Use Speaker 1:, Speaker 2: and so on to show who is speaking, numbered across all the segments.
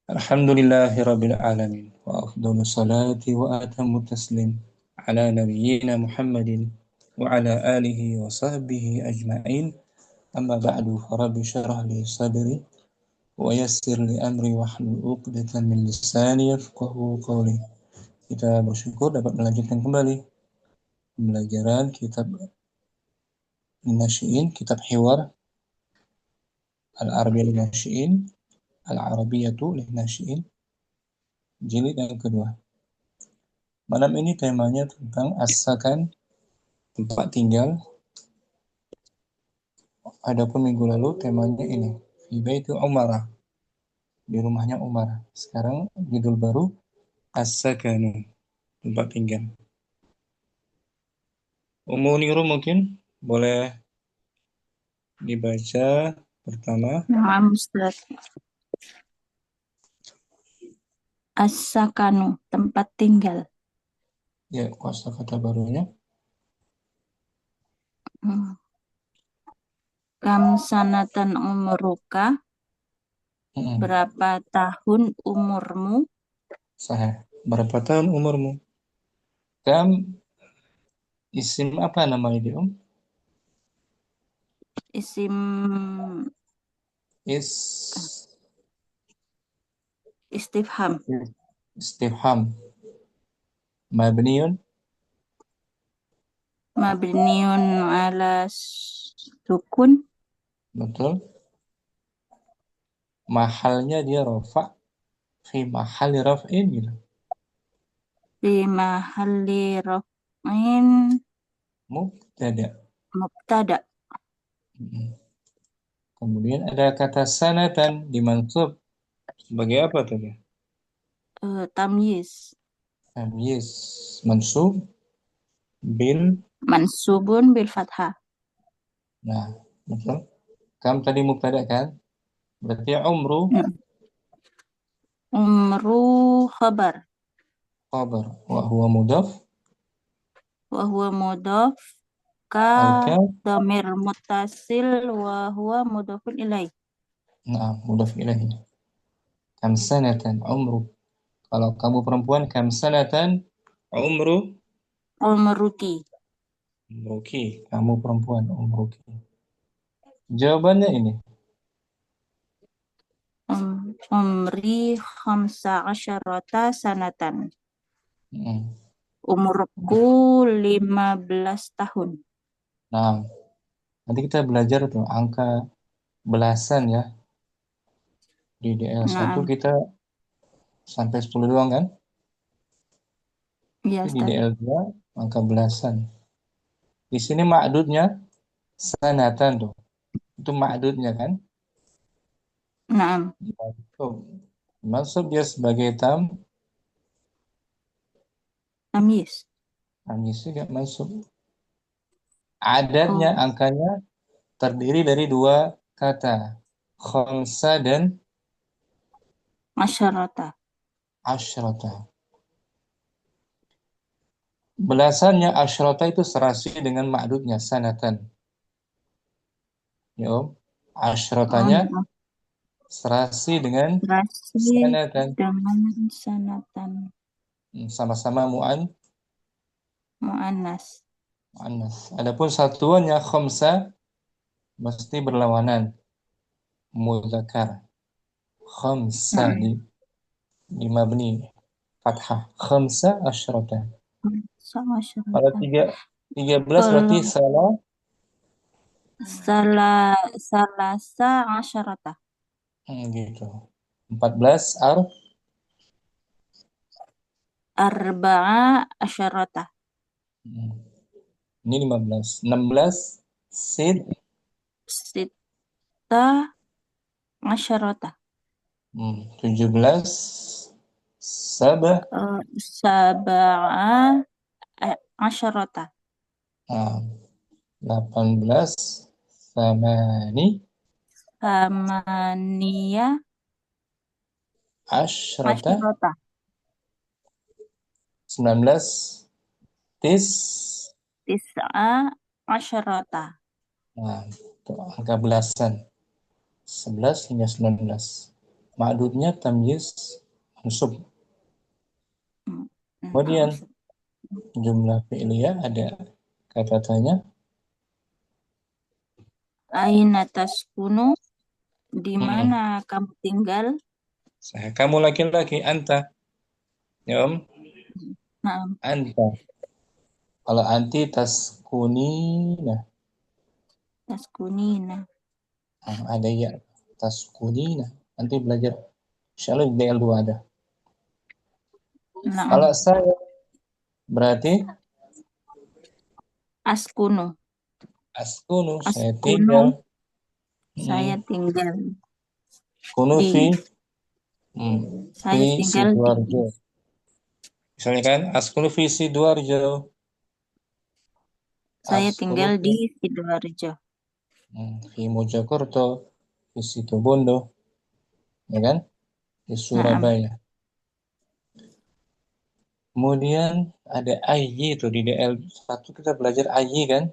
Speaker 1: Alhamdulillahirabbil alamin wa afdhalus salati wa atamut taslim ala nabiyyina Muhammadin wa ala alihi wa sahbihi ajma'in. Amma ba'du, farabbi syrah li sadri wa yassir li amri wahlul 'uqdatam min lisani yafqahu qawli. Kita bersyukur dapat melanjutkan kembali pembelajaran kitab Nasyi'in, kitab Hiwar Al-Arabiyyah lin-Nasyi'in, Al-Arabiyyatu lin-Nasyi'in, jilid yang kedua. Malam ini temanya tentang as-sakan, tempat tinggal. Adapun minggu lalu temanya ini, fi baiti Umar, di rumahnya Umar. Sekarang judul baru, as-sakanu, tempat tinggal. Muniru mungkin boleh dibaca pertama.
Speaker 2: Nah, Ustaz. As-sakanu, tempat tinggal.
Speaker 1: Ya, kosakata barunya.
Speaker 2: Kam sanatan umruka, berapa tahun umurmu?
Speaker 1: Sahih. Berapa tahun umurmu? Kam, isim apa namanya dia,
Speaker 2: Isim
Speaker 1: Is
Speaker 2: istifham.
Speaker 1: istifham. Mabniun.
Speaker 2: Mabniun ala sukun.
Speaker 1: Betul. Mahalnya dia rafa. Fi mahali raf'in gitu.
Speaker 2: Fi mahalli raf'in
Speaker 1: Mubtada.
Speaker 2: mubtada.
Speaker 1: Kemudian ada kata sanatan dimansub sebagai apa tuh ya?
Speaker 2: Tamyiz.
Speaker 1: Tamyiz mansub bil.
Speaker 2: Mansubun bil fathah.
Speaker 1: Nah, betul. Kam tadi mubtada kan? Berarti umru
Speaker 2: Umru khabar.
Speaker 1: khabar wa huwa mudhaf
Speaker 2: Wa huwa mudhaf ka
Speaker 1: al-kaf.
Speaker 2: dhamir muttasil wa huwa mudhafun ilaih.
Speaker 1: Nah, mudhaf ilahi. Kam sanatan umru. Kalau kamu perempuan, kam sanatan umru.
Speaker 2: Umruki.
Speaker 1: Umruki, kamu perempuan umruki. Jawabannya ini.
Speaker 2: Umri khamsa asyarata sanatan.
Speaker 1: Hmm.
Speaker 2: Umurku 15 tahun.
Speaker 1: Nah, nanti kita belajar tuh angka belasan ya. Di DL1
Speaker 2: Nah,
Speaker 1: kita sampai 10 doang kan?
Speaker 2: iya
Speaker 1: Tapi di
Speaker 2: Ustaz.
Speaker 1: DL2 angka belasan. Di sini ma'dudnya sanatan tuh. Itu ma'dudnya kan?
Speaker 2: Nah,
Speaker 1: Tuh. Masuk dia sebagai
Speaker 2: tamyiz.
Speaker 1: tamyiz juga masuk. Adatnya,
Speaker 2: Oh,
Speaker 1: angkanya terdiri dari dua kata. Khamsa dan
Speaker 2: asyarata.
Speaker 1: asyrata. Belasannya asyrata itu serasi dengan ma'dudnya sanatan. Ya Om.
Speaker 2: Oh,
Speaker 1: Asyratanya
Speaker 2: nah.
Speaker 1: serasi dengan
Speaker 2: Terasi
Speaker 1: sanatan.
Speaker 2: dengan sanatan
Speaker 1: Sama-sama
Speaker 2: mu'annas.
Speaker 1: mu'annas. Adapun satuannya khamsa mesti berlawanan. Muzakkar. Khamsa
Speaker 2: Nah,
Speaker 1: di mabni fathah. Khamsa asyrata.
Speaker 2: sama
Speaker 1: Kalau
Speaker 2: asyarata.
Speaker 1: 13 berarti
Speaker 2: Kalau
Speaker 1: salah.
Speaker 2: salasa asyarata.
Speaker 1: Gitu. 14
Speaker 2: Arba'a asyarata.
Speaker 1: hmm, ini 15. 16 sid.
Speaker 2: Sita asyarata.
Speaker 1: 17 sabah.
Speaker 2: Saba'a asyarata.
Speaker 1: Nah, 18 samani
Speaker 2: Samania
Speaker 1: asyrata.
Speaker 2: asyarata.
Speaker 1: 19 tis.
Speaker 2: Tis'a asyarata.
Speaker 1: Nah, itu angka belasan 11 hingga 19. Ma'dudnya tamyiz mansub.
Speaker 2: Naam.
Speaker 1: Kemudian jumlah fi'liyah ada kata tanya.
Speaker 2: Aina taskunu, di
Speaker 1: Mm-mm.
Speaker 2: mana kamu tinggal?
Speaker 1: Kamu laki-laki, anta. Ya Om,
Speaker 2: Naam.
Speaker 1: anta. Kalau anti taskunina.
Speaker 2: Taskunina.
Speaker 1: Ada ya taskunina. Nanti belajar. Insyaallah di DL2 ada.
Speaker 2: Naam.
Speaker 1: Kalau saya berarti
Speaker 2: Askunu.
Speaker 1: askunu, saya
Speaker 2: Askunu,
Speaker 1: tinggal.
Speaker 2: saya
Speaker 1: Hmm.
Speaker 2: tinggal
Speaker 1: Kunu
Speaker 2: di.
Speaker 1: fi fi
Speaker 2: Saya tinggal di.
Speaker 1: Sidoarjo. Misalnya kan askunu fi Sidoarjo.
Speaker 2: Saya
Speaker 1: Askunu
Speaker 2: tinggal
Speaker 1: fi,
Speaker 2: di Sidoarjo.
Speaker 1: fi Mojokerto, fi Situbondo, ya kan? Di
Speaker 2: Naam.
Speaker 1: Surabaya. Kemudian ada ayyi itu di DL1 kita belajar ayyi kan?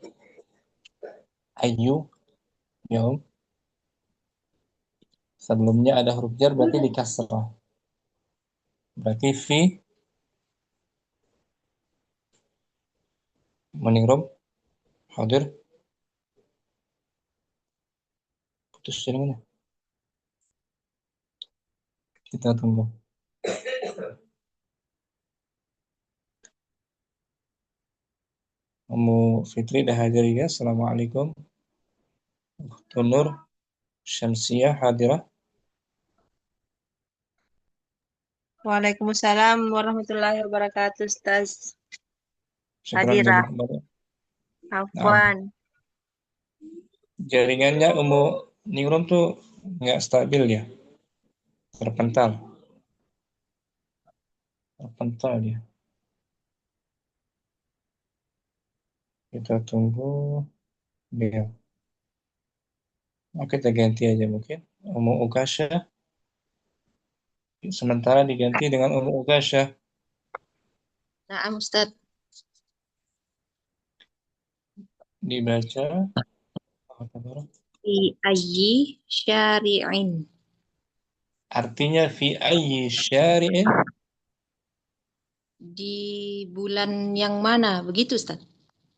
Speaker 1: Ayyu, ya Om. Sebelumnya ada huruf jar berarti di kasrah. Berarti fi meningrum hadir putus dari mana? Kita tunggu. Kamu Fitri dah hadir ya. Assalamualaikum. Tunur Syamsiyah hadirah.
Speaker 3: Waalaikumsalam warahmatullahi wabarakatuh, Ustaz.
Speaker 1: Syukran jadi
Speaker 3: Hadirah.
Speaker 1: kembali. Nah,
Speaker 3: Afwan.
Speaker 1: jaringannya Ningrum tuh nggak stabil ya. Terpental. Terpental ya. Kita tunggu dia. Oke, kita ganti aja mungkin. Umu Ukasha. Sementara diganti dengan Umu Ukasha.
Speaker 3: Naam, Ustaz.
Speaker 1: Dibaca.
Speaker 3: Fi ayyi syari'in.
Speaker 1: Artinya fi ayyi syari'in.
Speaker 3: Di bulan yang mana? Begitu, Ustaz.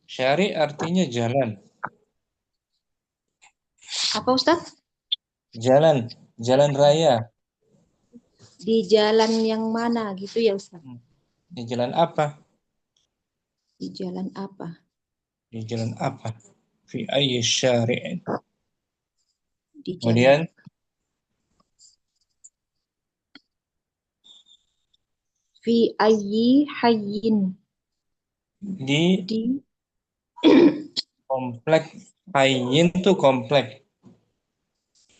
Speaker 1: Syari' artinya jalan.
Speaker 3: Apa, Ustaz?
Speaker 1: Jalan. Jalan raya.
Speaker 3: Di jalan yang mana gitu ya, Ustaz?
Speaker 1: Di jalan apa?
Speaker 3: Di jalan apa?
Speaker 1: Di jalan apa? Fi ayyi syari'in.
Speaker 3: Di jalan.
Speaker 1: Kemudian
Speaker 3: Fi ayyi hayyin.
Speaker 1: di
Speaker 3: Di
Speaker 1: komplek Hayyin tuh komplek.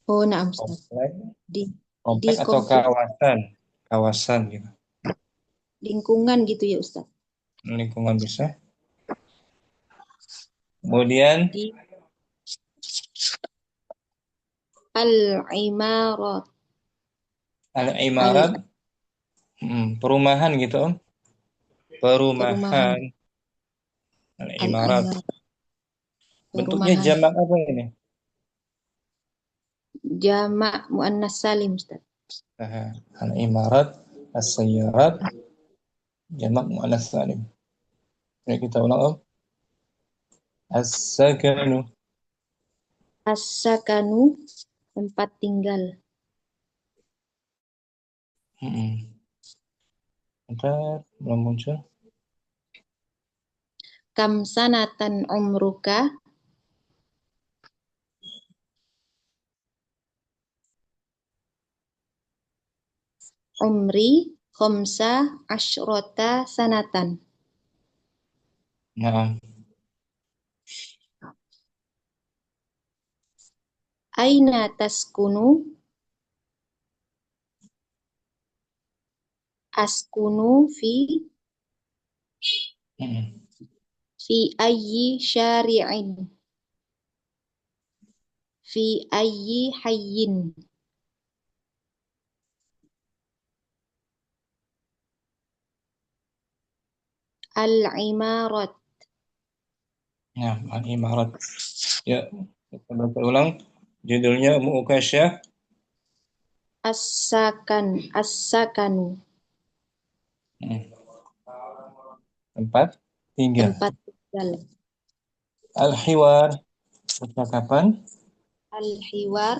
Speaker 3: Oh, naam, Ustaz.
Speaker 1: Komplek.
Speaker 3: Di
Speaker 1: Komplek atau
Speaker 3: komplek
Speaker 1: kawasan. Kawasan gitu.
Speaker 3: lingkungan gitu ya, Ustaz.
Speaker 1: Lingkungan bisa. Kemudian
Speaker 3: Di al-imarat.
Speaker 1: al-imarat, perumahan gitu Om.
Speaker 3: Perumahan.
Speaker 1: Perumahan. Al-imarat.
Speaker 3: Al-imarat.
Speaker 1: Bentuknya
Speaker 3: Perumahan.
Speaker 1: jamak apa ini?
Speaker 3: Jamak muannas salim, Ustaz.
Speaker 1: Al-imarat, as-sayyarat, jamak muannas salim. Ya, kita ulang Om. As-sakanu.
Speaker 3: As-sakanu, tempat tinggal.
Speaker 1: Bentar, belum muncul.
Speaker 3: Kam sanatan umruka? Umri khamsa asyrota sanatan.
Speaker 1: Nah,
Speaker 3: Aina taskunu? Askunu fi ayyi syari'in. Fi ayyi hayyin. Al-imarat.
Speaker 1: nah, al-imarat. Ya, kita baca ulang. Judulnya Mu'ukasya.
Speaker 3: As-sakanu.
Speaker 1: Hmm. Tempat tinggal.
Speaker 3: Tempat tinggal.
Speaker 1: Al-hiwar, percakapan.
Speaker 3: Al-hiwar,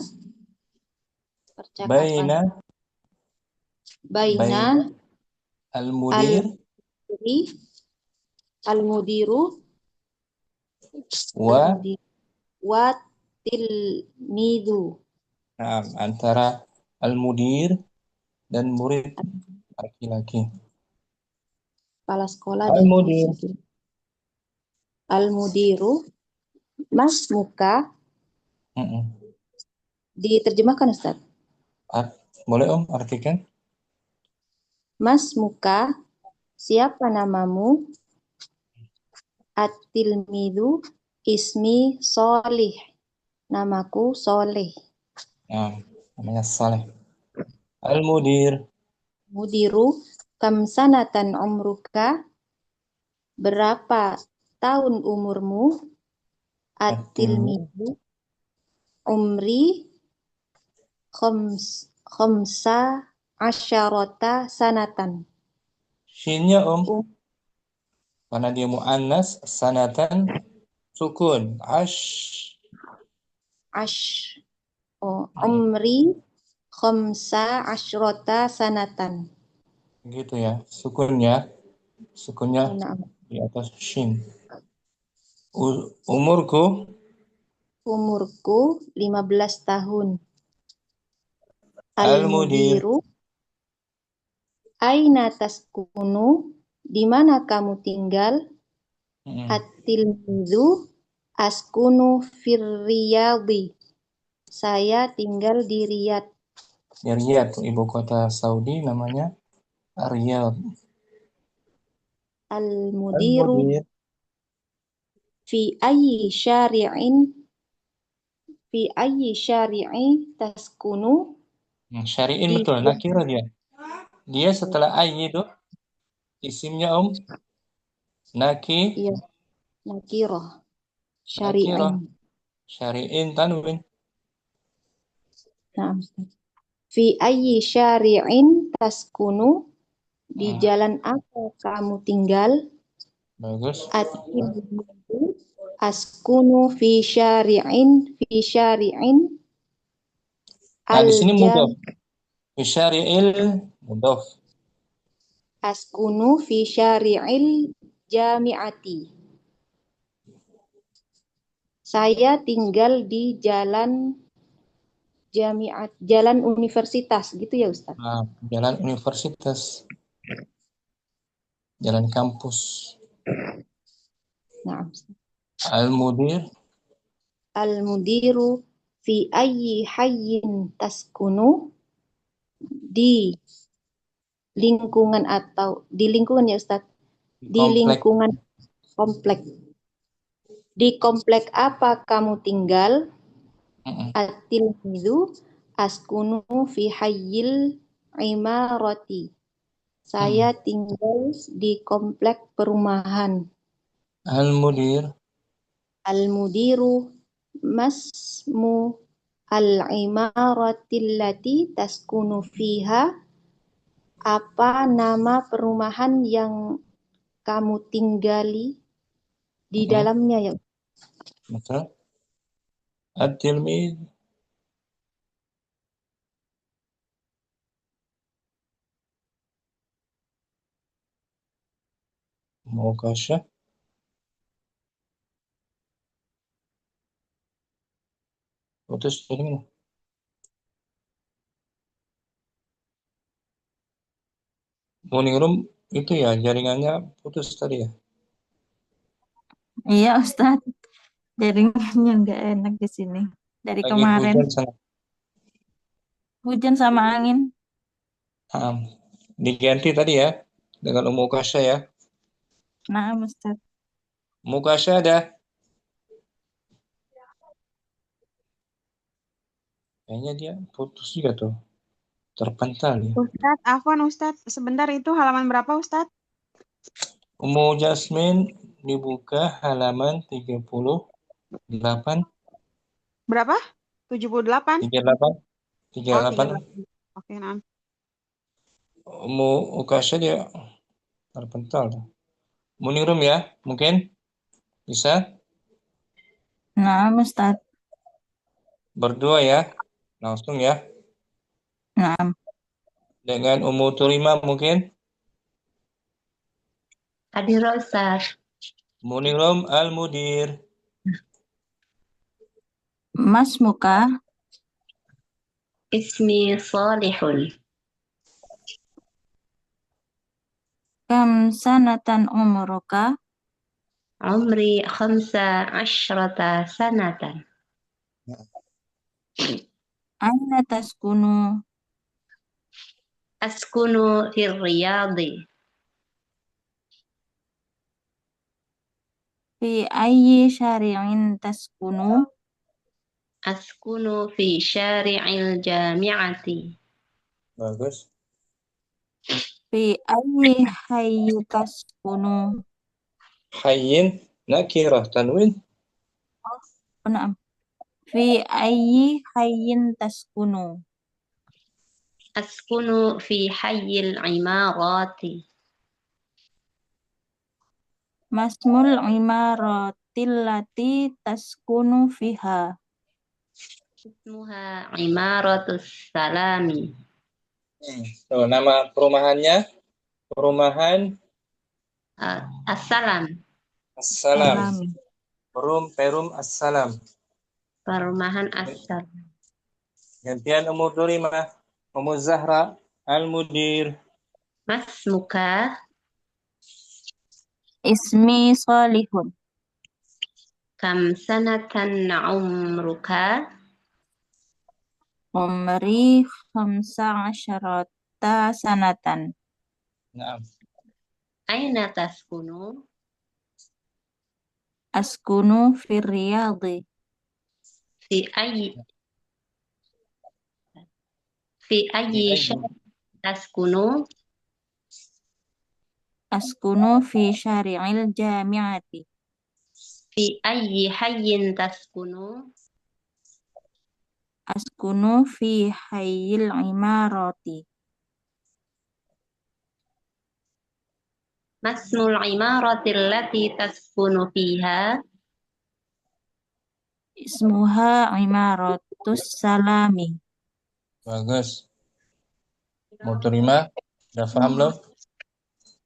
Speaker 3: percakapan.
Speaker 1: Baina
Speaker 3: Baina
Speaker 1: al-mudir
Speaker 3: al-mudiru
Speaker 1: wa
Speaker 3: wa tilmidu.
Speaker 1: antara al-mudir dan murid laki-laki.
Speaker 3: Kepala sekolah dan
Speaker 1: Al-mudir.
Speaker 3: Al-mudiru, mas muka, diterjemahkan Ustaz.
Speaker 1: Boleh Om artikan?
Speaker 3: Mas muka, siapa namamu? At-tilmidu, ismi Solih, namaku Soleh.
Speaker 1: Namanya Saleh. Al-mudir.
Speaker 3: Mudiru, kam sanatan umruka, berapa tahun umurmu? At-tilmidu, umri khamsa asyarata sanatan.
Speaker 1: Shinnya Om, karena dia mu'annas, sanatan, sukun.
Speaker 3: Umri khamsa asyrota sanatan.
Speaker 1: Gitu ya, sukunnya di atas shin. Umurku
Speaker 3: 15 tahun.
Speaker 1: Al-mudir.
Speaker 3: Al-mudiru, aina taskunu, di mana kamu tinggal? At-tilmidu, askunu firriyadi, saya tinggal di Riyadh.
Speaker 1: Riyadh, ibu kota Saudi, namanya Riyadh.
Speaker 3: Al-mudiru, fi ayyi syari'i taskunu.
Speaker 1: Syari'in betul, nakira dia. Dia setelah ayyi itu isimnya Om
Speaker 3: Iya, nakirah.
Speaker 1: Syari'in tanwin.
Speaker 3: Nah, fi ayyi syari'in taskunu, di jalan apa kamu tinggal?
Speaker 1: Bagus.
Speaker 3: Askunu fi syari'in
Speaker 1: Di sini mudhof. Fi syari'il mudhof.
Speaker 3: Askunu fi syari'il jami'ati, saya tinggal di jalan jalan universitas, gitu ya Ustaz?
Speaker 1: Jalan universitas, jalan kampus.
Speaker 3: Nah, Al-mudiru fi ayyi hayyin taskunu, di lingkungan ya Ustaz? Di lingkungan komplek. Di komplek apa kamu tinggal? At-tilmidu askunu fi hayyil imarati, saya tinggal di komplek perumahan. Al-mudiru masmu al-imaratillati taskunu fiha, apa nama perumahan yang kamu tinggali di dalamnya ya?
Speaker 1: Betul. At-tilmid. Mukasya. Putus dari mana? Morning room itu ya jaringannya putus tadi ya?
Speaker 2: Iya Ustadz, jaringannya nggak enak di sini dari
Speaker 1: Lagi
Speaker 2: kemarin.
Speaker 1: hujan sana.
Speaker 2: Hujan sama angin.
Speaker 1: Diganti tadi ya dengan Mukasya ya.
Speaker 2: Nah Ustadz.
Speaker 1: Mukasya ada. Kayaknya dia putus juga tuh. Terpental ya.
Speaker 4: Ustadz, Afwan Ustadz, sebentar, itu halaman berapa Ustadz?
Speaker 1: Ummu Jasmine dibuka halaman 38.
Speaker 4: Berapa? 78?
Speaker 1: 38. 38.
Speaker 4: Oh, 38. Oke. Oke, nah.
Speaker 1: Ukasha dia terpental. Muningrum ya, mungkin bisa
Speaker 2: Naam Ustaz.
Speaker 1: berdua ya, langsung ya.
Speaker 2: Naam.
Speaker 1: Dengan Turima mungkin.
Speaker 3: Hadir Ustaz.
Speaker 1: Muningrum Al-Mudir.
Speaker 2: Mas muka
Speaker 3: Ismi Salihun.
Speaker 2: kam sanatan umruka
Speaker 3: Umri 15 sanatan.
Speaker 2: aina taskunu
Speaker 3: Askunu fil Riyadhi.
Speaker 2: fi ayyi syari'in taskunu
Speaker 3: Askunu fi syari'il jami'ati.
Speaker 1: Bagus.
Speaker 2: fi ayyi hayyi taskunu.
Speaker 1: Hayyin nakirah tanwin.
Speaker 2: Oh, naam. Fi ayyi hayyin taskunu.
Speaker 3: Askunu fi hayyil imarati.
Speaker 2: Masmul imaratil lati taskunu fiha.
Speaker 3: Ismuha Imaratus Salami.
Speaker 1: So, nama perumahannya perumahan
Speaker 3: Assalam.
Speaker 1: Assalam.
Speaker 2: Salami.
Speaker 1: Perum Assalam.
Speaker 3: Perumahan Assalam.
Speaker 1: Gantian Turima, Zahra Al-Mudir.
Speaker 3: Mas muka
Speaker 2: Ismi Salihun.
Speaker 3: kam sanatan umruka.
Speaker 2: Umri khamsa asyarata sanatan.
Speaker 1: Naam.
Speaker 3: Aina taskunu.
Speaker 2: Askunu fir Riyadhi.
Speaker 3: Fi ayyi syar taskunu.
Speaker 2: Askunu fi syari'il jami'ati.
Speaker 3: Fi ayyi hayyin taskunu.
Speaker 2: Askunu fi hayyil imarati.
Speaker 3: Masmul imarati allati taskunu fiha.
Speaker 2: Ismuha imaratus salami.
Speaker 1: Bagus. Turima, udah paham belum?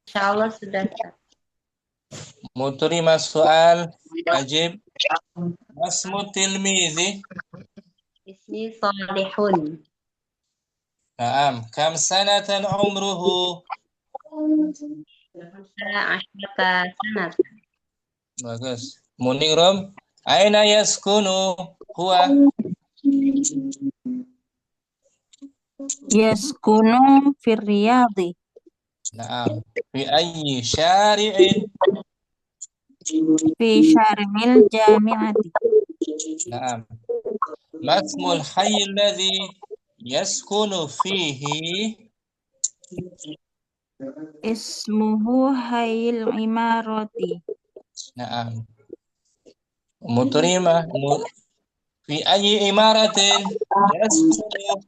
Speaker 3: Insyaallah sudah.
Speaker 1: Turima soal ajib. Masmu tilmizi.
Speaker 3: Ismi Salihun.
Speaker 1: Naam. Kam sanatan umruhu.
Speaker 3: 15 sanat.
Speaker 1: Bagus. Muningrum. Aina yaskunu huwa.
Speaker 2: Yaskunu fir Riyadhi.
Speaker 1: Naam. Fi ayyi syari'in.
Speaker 2: Fi syari'il jami'ati.
Speaker 1: Naam. Masmul hayy alladhi yaskunu fihi.
Speaker 2: Ismuhu hayyil imarati.
Speaker 1: Naam. Turima. Fi ayyi imaratin yaskunu.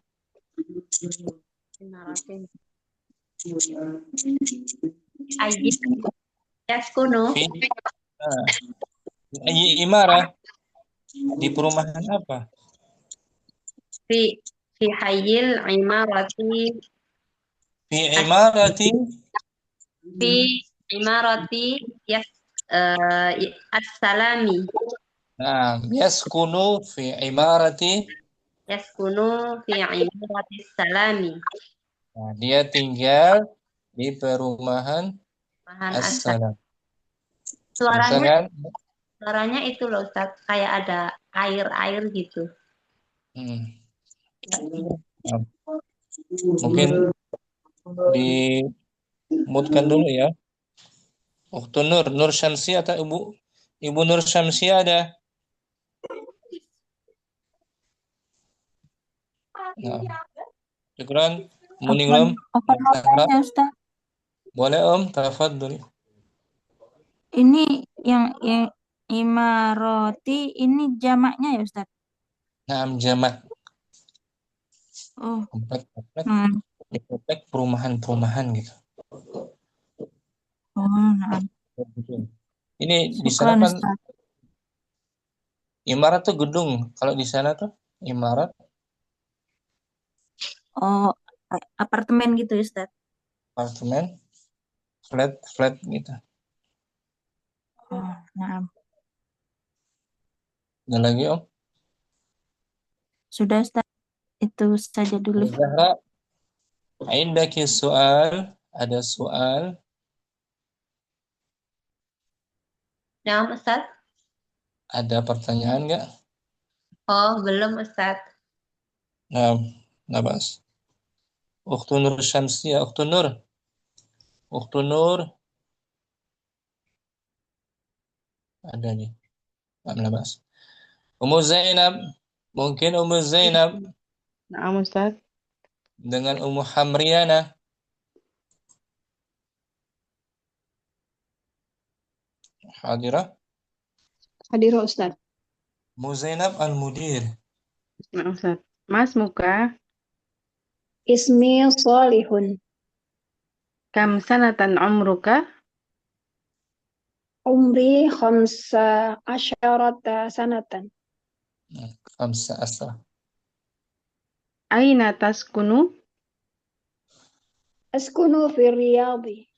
Speaker 3: Imaratin. Ayyi yaskunu.
Speaker 1: Fi ayyi imarah. Di perumahan apa?
Speaker 3: Fi hayyil imarati.
Speaker 1: Fi imarati.
Speaker 3: Fi imarati as-salami.
Speaker 1: Nah, yaskunu fi imarati.
Speaker 3: Yaskunu fi imarati salami.
Speaker 1: Nah, dia tinggal di perumahan
Speaker 3: Bahan
Speaker 1: Assalam.
Speaker 3: Suaranya itu loh Ustaz, kayak ada air gitu.
Speaker 1: Nah, mungkin dimutkan dulu ya. Waktu Nur Syamsiah atau Ibu Nur Syamsiah ada? Nah, syukran. Muningrum.
Speaker 2: Apa namanya Ustaz?
Speaker 1: Boleh tafadhol.
Speaker 2: Ini yang imaroti ini jamaknya ya Ustaz?
Speaker 1: Naam jamak.
Speaker 2: Oh,
Speaker 1: Komplek-komplek.
Speaker 2: nah.
Speaker 1: Di komplek perumahan-perumahan gitu.
Speaker 2: Oh, nah.
Speaker 1: Ini di sana
Speaker 2: Syukran
Speaker 1: kan
Speaker 2: Ustaz.
Speaker 1: imarat tuh gedung. Kalau di sana tuh imarat
Speaker 2: Oh, apartemen gitu ya, Ustaz.
Speaker 1: apartemen flat gitu.
Speaker 2: Oh, nah.
Speaker 1: Ada lagi Om?
Speaker 2: Sudah Ustaz, itu saja dulu.
Speaker 1: Zahra, indaki soal, ada soal,
Speaker 3: Nah, Ustaz.
Speaker 1: ada pertanyaan nggak?
Speaker 3: Oh, belum Ustaz.
Speaker 1: Nah, nabas. Ukhtu Nur Syamsiyah, Ukhtu Nur, ada nih. Nabas. Ummu Zainab, mungkin Ummu Zainab
Speaker 4: Naam Ustaz.
Speaker 1: dengan Ummu Hamriana. Hadirah.
Speaker 4: Hadir Ustaz.
Speaker 1: Ummu Zainab Al-Mudir.
Speaker 4: Naam Ustaz. Mas muka
Speaker 3: Ismi Solihun.
Speaker 4: kam sanatan umruka?
Speaker 3: Umri khamsa asyarata sanatan.
Speaker 1: Khamsa asra.
Speaker 4: Aina taskunu?
Speaker 3: Askunu fi Riyadhi.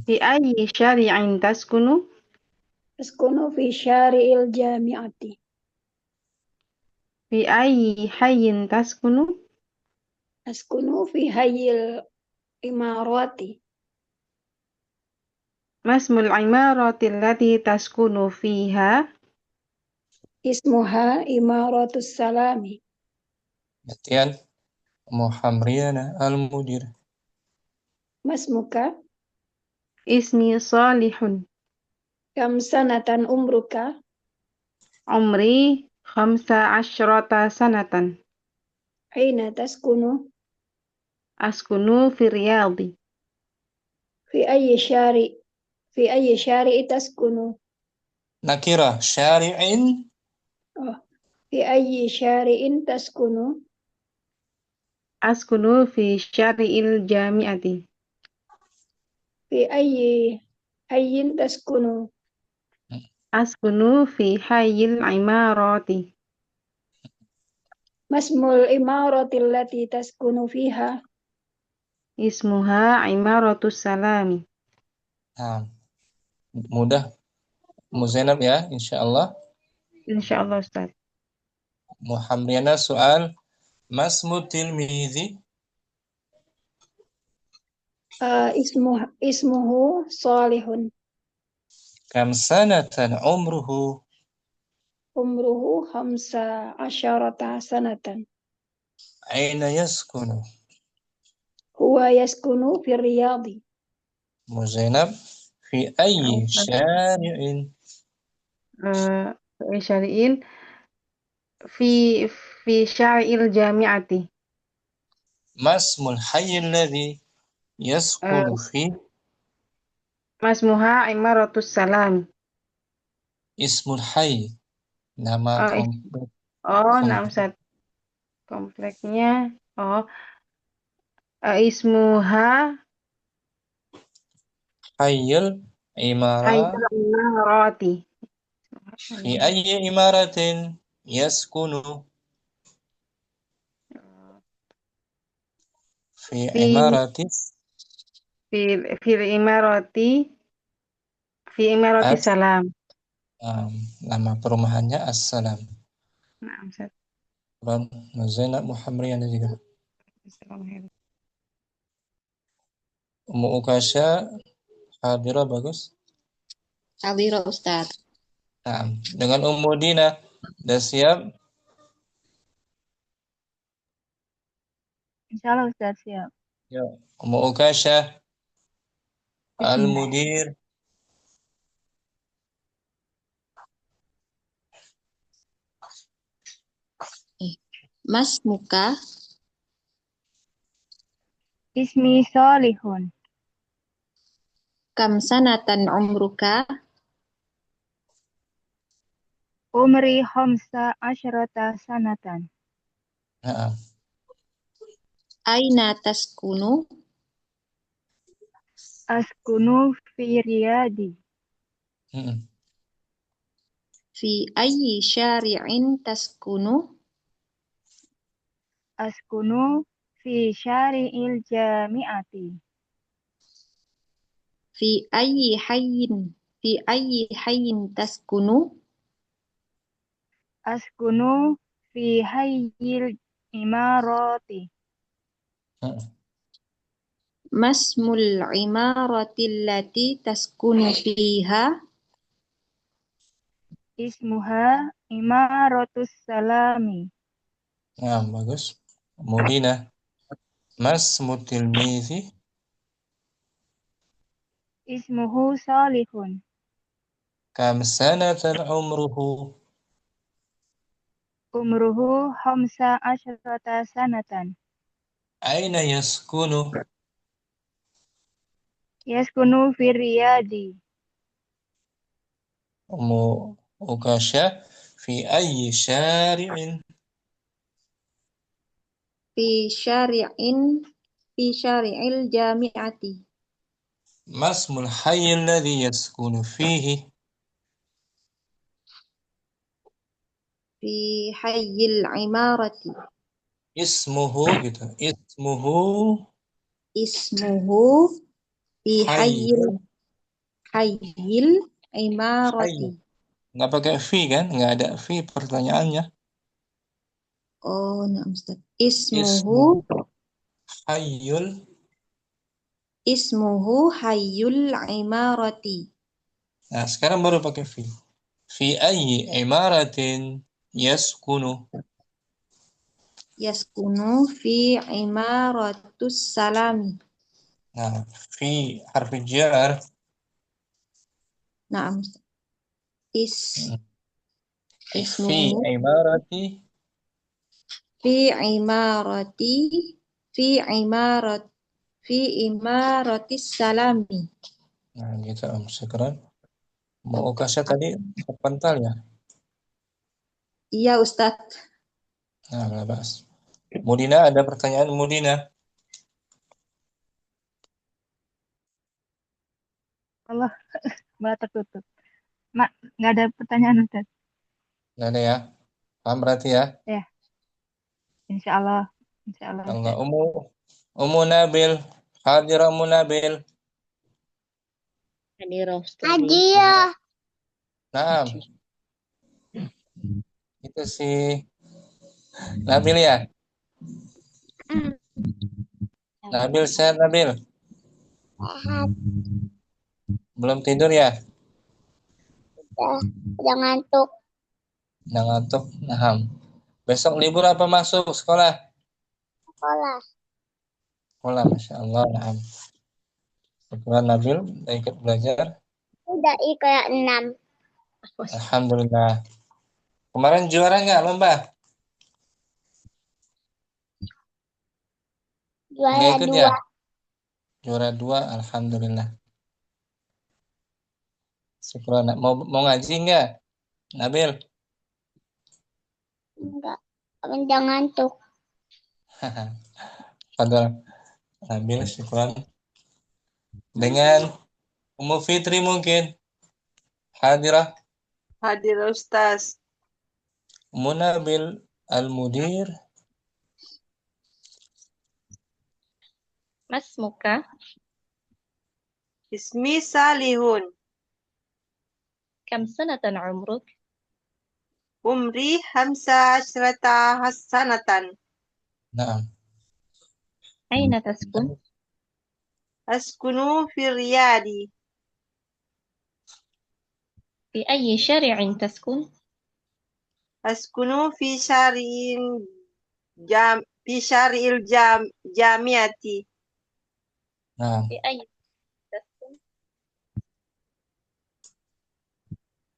Speaker 4: Fi ayyi syari'in taskunu?
Speaker 3: Askunu fi syari'il jami'ati.
Speaker 4: Fi ayyi hayyin taskunu?
Speaker 3: Askunu fi hayyil imarati.
Speaker 4: Masmul imarati allati taskunu fiha?
Speaker 3: Ismuha imaratus salami.
Speaker 1: Latihan Ummu Hamriana Al-Mudir.
Speaker 3: Masmuka.
Speaker 4: Ismi Salihun.
Speaker 3: Kam sanatan umruka.
Speaker 4: Umri khamsa asyrata sanatan.
Speaker 3: Aina taskunu.
Speaker 4: Askunu fi Riyadhi.
Speaker 3: Fi ayyi syari. Fi ayyi syari'i taskunu.
Speaker 1: Nakira syari'in
Speaker 3: Oh. Fi ayyi syari'in taskunu.
Speaker 4: Askunu fi syari'il jami'ati.
Speaker 3: Fi ayyi hayyin taskunu.
Speaker 4: Askunu fi hayyil imarati.
Speaker 3: Masmul imarati allati taskunu fiha.
Speaker 4: Ismuha imaratus salami.
Speaker 1: Nah, mudah Ummu Zainab ya, insyaallah.
Speaker 4: Insyaallah Ustaz.
Speaker 1: Ummu Hamriana soal Masmu tilmizi
Speaker 3: Ismuhu Salihun.
Speaker 1: kam sanatan umruhu
Speaker 3: Umruhu khamsa asyarata sanatan.
Speaker 1: aina yaskunu.
Speaker 3: Huwa yaskunu fi Riyadhi.
Speaker 1: Ummu Zainab fi ayyi syari'in
Speaker 4: Syari'in fi fi syari'il jami'ati.
Speaker 1: masmul hayy alladhi
Speaker 4: Eh,
Speaker 1: yaskunu fi
Speaker 4: Masmuha imaratus salami.
Speaker 1: ismul hayy nama
Speaker 4: Oh,
Speaker 1: komplek
Speaker 4: nah Ustaz. Kompleknya ismuha
Speaker 1: hayyul imara
Speaker 4: hayyul imarati.
Speaker 1: fi ayyi imaratin yaskunu fi
Speaker 4: Fi
Speaker 1: imaratis
Speaker 4: fi fi imarati fi imarati
Speaker 1: as
Speaker 4: salam.
Speaker 1: nama perumahannya Assalam.
Speaker 4: Nah Ustaz.
Speaker 1: Dan Zainab Muhammadiyah juga. Ummu Ukasha hadirah bagus.
Speaker 3: Hadirah Ustaz.
Speaker 1: Nah, dengan Ummu Dina udah siap?
Speaker 2: Insyaallah Ustaz siap.
Speaker 1: Ya. Ummu Ukasha
Speaker 2: Bismillah.
Speaker 1: Al-Mudir.
Speaker 3: Mas muka.
Speaker 2: Ismi Solihun.
Speaker 3: Kam sanatan umruka.
Speaker 2: Umri khamsa asyrata sanatan.
Speaker 1: Nah,
Speaker 5: Aina taskunu?
Speaker 4: Askunu fi Riyadi.
Speaker 1: Mm-mm.
Speaker 5: Fi ayyi syari'in taskunu?
Speaker 4: Askunu fi syari'il jami'ati.
Speaker 5: Fi ayyi hayyin? Fi ayyi hayyin taskunu?
Speaker 4: Askunu fi hayyil imarati.
Speaker 1: Mm-mm.
Speaker 5: Masmul imarati allati taskunu fiha?
Speaker 4: Ismuha imaratus salami.
Speaker 1: Nah, bagus. Mudina. Mas mutilmizi.
Speaker 4: Ismuhu salihun.
Speaker 1: Kam sanatan umruhu.
Speaker 4: Umruhu khamsa asyrata sanatan.
Speaker 1: Aina yaskunu.
Speaker 4: Yaskunu fi Riyadi.
Speaker 1: Umu Ukasha. Fi ayyi syari'in.
Speaker 5: Fi syari'in fi syari'il jami'ati.
Speaker 1: Masmul hayy alladhi yaskunu fihi.
Speaker 5: Fi hayyil imarati.
Speaker 1: Ismuhu gitu. Ismuhu
Speaker 5: Ismuhu fi hayyil
Speaker 1: hayyun.
Speaker 5: hayyil imarati.
Speaker 1: Hayyun. Nggak pakai fi kan? Nggak ada fi pertanyaannya.
Speaker 5: Oh, nah Ustaz.
Speaker 1: Ismuhu hayyul.
Speaker 5: Ismuhu hayyul imarati.
Speaker 1: Nah, sekarang baru pakai fi. Fi ayyi imaratin yaskunu.
Speaker 5: Yaskunu fi imaratus salami.
Speaker 1: Nah, fi harfi jar.
Speaker 5: Nah, Ustaz.
Speaker 1: Mm. Fi
Speaker 5: Ismuhu
Speaker 1: imarati.
Speaker 5: fi imarati fi imarat fi imaratis salami.
Speaker 1: Nah, gitu Om. Syukran. Mau kasih tadi pental ya?
Speaker 5: Iya, Ustaz.
Speaker 1: Nah, nggak bahas. Mudina, ada pertanyaan Mudina?
Speaker 4: Allah, malah tertutup. Mak, nggak ada pertanyaan Ustaz.
Speaker 1: Nggak ada ya? Paham berarti ya?
Speaker 4: Ya, insya Allah. Insya Allah
Speaker 1: Allah.
Speaker 4: Ustaz.
Speaker 1: Umu Nabil. Hadir Umu Nabil.
Speaker 3: Hadiah.
Speaker 1: Nah, itu si Nabil ya? Nabil, sehat Nabil?
Speaker 3: Sehat.
Speaker 1: Belum tidur ya?
Speaker 3: Udah ngantuk.
Speaker 1: Udah ngantuk? Nah, besok libur apa masuk sekolah?
Speaker 3: Sekolah.
Speaker 1: Sekolah, Masya Allah. Nah, syukuran Nabil, udah ikut belajar.
Speaker 3: Udah kayak 6.
Speaker 1: Alhamdulillah. Kemarin juara nggak lomba? Nggak
Speaker 3: Juara
Speaker 1: ikut
Speaker 3: 2.
Speaker 1: ya? Juara 2, Alhamdulillah. Syukuran. Mau ngaji nggak, Nabil?
Speaker 3: Enggak. Udah ngantuk.
Speaker 1: Padahal Nabil, syukuran. Dengan Ummu Fitri mungkin hadirah.
Speaker 6: Hadir Ustaz.
Speaker 1: Ummu Nabil Al-Mudir.
Speaker 5: Mas muka
Speaker 6: Ismi Salihun.
Speaker 5: kam sanatan umruk?
Speaker 6: Umri hamsa asyrata hasanatan.
Speaker 1: Nah,
Speaker 5: Aina taskun?
Speaker 6: Askunu fi Riyadi.
Speaker 5: Fi ayyi syari'in taskun?
Speaker 6: Askunu fi syari'il jamiati.
Speaker 1: nah,
Speaker 5: Fi ayyi taskun?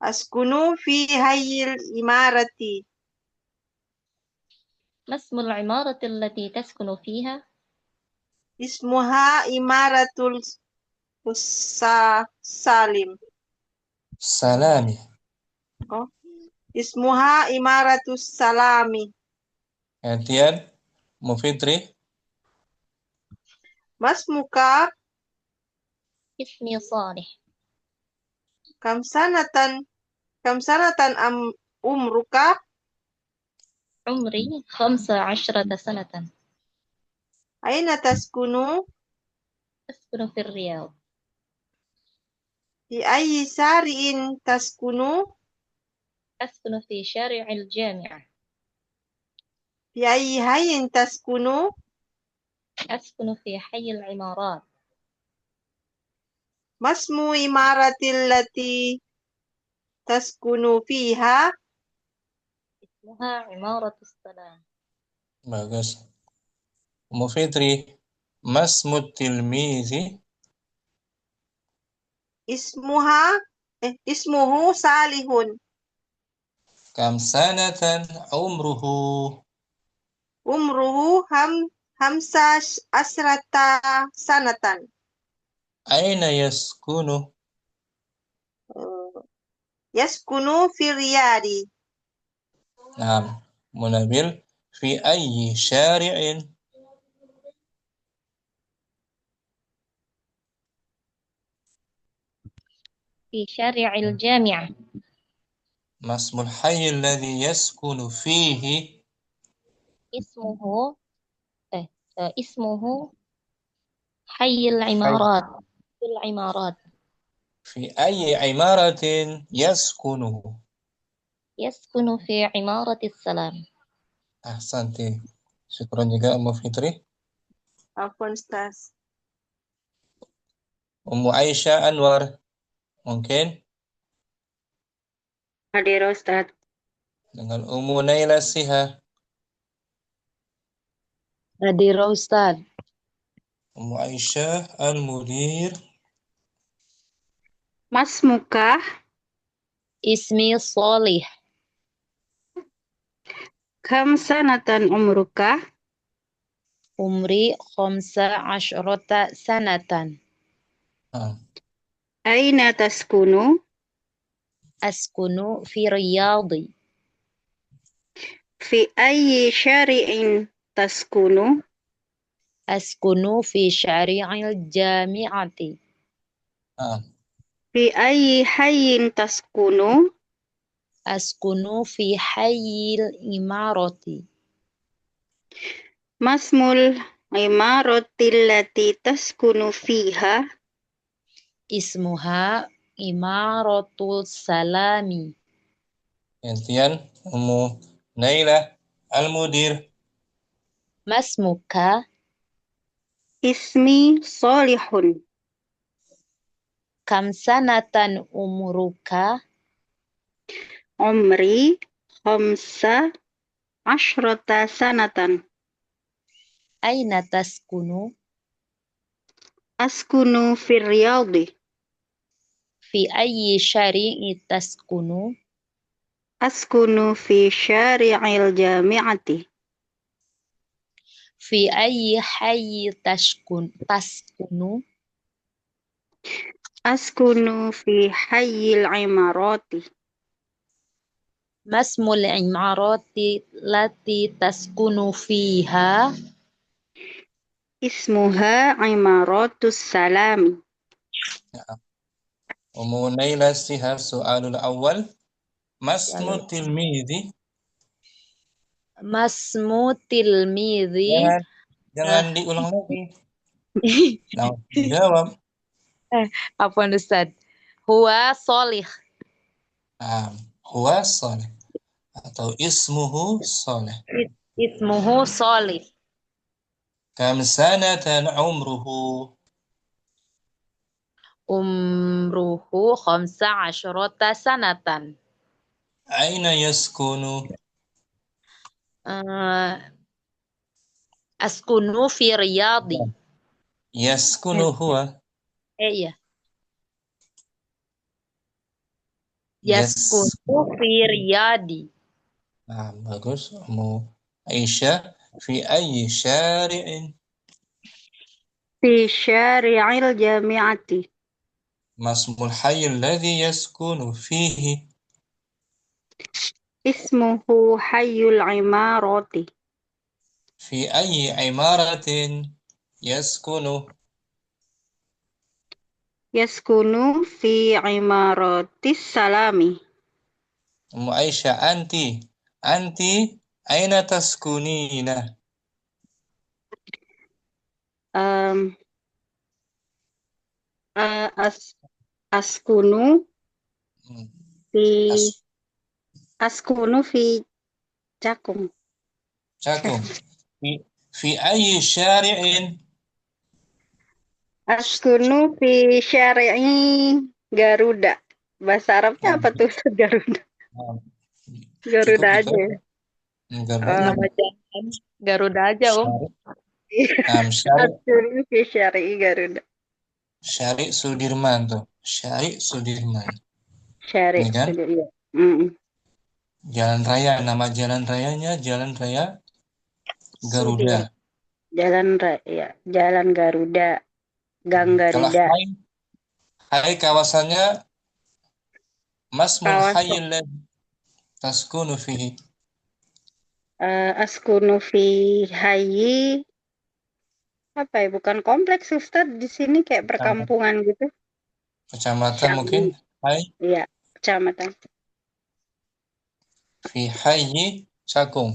Speaker 6: Askunu fi hayyil imarati.
Speaker 5: Masmul imarati allati taskunu fiha?
Speaker 6: Ismuha imaratul salim.
Speaker 1: Salami.
Speaker 6: Oh. Ismuha imaratus salami.
Speaker 1: Gantian Ummu Fitri.
Speaker 6: Masmuka
Speaker 5: Ismi Salih.
Speaker 6: kamsanatan umruka
Speaker 5: Umri 15 sanatan.
Speaker 6: aina taskunu
Speaker 5: Askunu fil Riyadh.
Speaker 6: fi ayyi sari'in taskunu
Speaker 5: Askunu fi syari'il jami'ah.
Speaker 6: fi ayyi hayyin taskunu
Speaker 5: Askunu fi hayyil imarat.
Speaker 6: masmu imaratil lati taskunu fiha
Speaker 5: Ismuha Imaratus Salam.
Speaker 1: Bagus. Ummu Fitri, masmut tilmizi.
Speaker 6: ismuhu salihun
Speaker 1: Kam sanatan umruhu.
Speaker 6: umruhu hamsa asrata sanatan
Speaker 1: Aina yaskunu.
Speaker 6: yaskunu fi riyadi
Speaker 1: Naam. Munabil, fi ayyi syari'in.
Speaker 5: Fi syari'il jami'ah.
Speaker 1: Masmul hayy alladhi yaskunu fihi.
Speaker 5: Ismuhu ismuhu hayyil imarat. Fil imarat.
Speaker 1: Fi ayyi imaratin yaskunu.
Speaker 5: Yaskunu fi imaratis salam.
Speaker 1: Ahsanti. Syukran juga Ummu Fitri.
Speaker 6: Afwan Ustaz.
Speaker 1: Ummu Aisyah Anwar. Mungkin
Speaker 7: Hadir Ustaz.
Speaker 1: dengan Ummu Naila Siha.
Speaker 7: Hadir Ustaz.
Speaker 1: Ummu Aisyah Al-Mudir.
Speaker 7: Masmuka
Speaker 5: Ismi Salih.
Speaker 7: kam sanatan umruka?
Speaker 5: Umri 15 sanatan.
Speaker 7: Aina taskunu?
Speaker 5: Askunu fi Riyadhi.
Speaker 7: Fi ayyi syari'in taskunu?
Speaker 5: Askunu fi syari'il jami'ati.
Speaker 7: Fi ayyi hayyin taskunu?
Speaker 5: Askunu fi hayyil imarati.
Speaker 7: Masmul imaratil lati taskunu fiha?
Speaker 5: Ismuha Imaratul Salami.
Speaker 1: Gantian Ummu Naila Al-Mudir.
Speaker 5: Masmuka
Speaker 7: Ismi Salihun.
Speaker 5: kam sanatan umruka?
Speaker 7: Umri khamsa ashrata sanatan.
Speaker 5: Aina taskunu?
Speaker 7: Askunu fi Riyadhi.
Speaker 5: Fi ayyi syari'i taskunu?
Speaker 7: Askunu fi syari'il jami'ati.
Speaker 5: Fi ayyi hayyi taskunu?
Speaker 7: Askunu fi hayyil imarati.
Speaker 5: Masmul imarati lati taskunu fiha?
Speaker 7: Ismuha imaratus salami.
Speaker 1: Ummu Naila Siha soalul awal. Masmu tilmizi.
Speaker 5: Masmu tilmidhi.
Speaker 1: Jangan diulang lagi. Nah, jawab.
Speaker 5: Apa Ustaz? Huwa Salih.
Speaker 1: Huwa Salih. Atau ismuhu Salih.
Speaker 5: Ismuhu Salih.
Speaker 1: Kam sanatan umruhu.
Speaker 5: Umruhu 15 sanatan.
Speaker 1: Aina yaskunu.
Speaker 5: Askunu fi Riyadhi.
Speaker 1: Yaskunu huwa.
Speaker 5: Iya. Yaskunu fi Riyadhi.
Speaker 1: Nah, bagus. Ummu Aisyah. Fi ayyi syari'in.
Speaker 7: Fi syari'il jami'ati.
Speaker 1: Masmul hayy alladhi yaskunu fihi.
Speaker 7: Ismuhu hayyul imarati.
Speaker 1: Fi ayyi imaratin Yaskunu.
Speaker 7: Yaskunu fi imaratis salami.
Speaker 1: Ummu Aisyah, anti. Anti, aina taskunina?
Speaker 7: Um, askunu
Speaker 1: Hmm.
Speaker 7: fi
Speaker 1: As-
Speaker 7: askunu fi Cakung.
Speaker 1: Cakung. Fi ayyi syari'in?
Speaker 7: Askunu fi syari'i Garuda. Bahasa Arabnya
Speaker 1: Nah,
Speaker 7: apa tuh Garuda?
Speaker 1: nah, cukup
Speaker 7: Garuda
Speaker 1: itu.
Speaker 7: aja.
Speaker 1: Garuda.
Speaker 5: Nama jalan Garuda aja, Om.
Speaker 1: Syari'
Speaker 7: Askunu fi syari'i Garuda.
Speaker 1: Syari' Sudirman tuh. Syari' Sudirman.
Speaker 7: Syari'
Speaker 1: Ini kan?
Speaker 7: Sudirman. Mm.
Speaker 1: Jalan raya, nama jalan rayanya Jalan Raya Garuda.
Speaker 7: Jalan Raya, Jalan Garuda, Gang
Speaker 1: Kalau
Speaker 7: Garuda.
Speaker 1: hai kawasannya Masmul
Speaker 7: Kawasan
Speaker 1: Hayyul ladzi taskunu fihi.
Speaker 7: Askunu fi Hayyi apa ya? Bukan kompleks Ustaz, di sini kayak perkampungan gitu.
Speaker 1: Kecamatan mungkin. Hai
Speaker 7: Iya, kecamatan.
Speaker 1: fi Hayyi Cakung.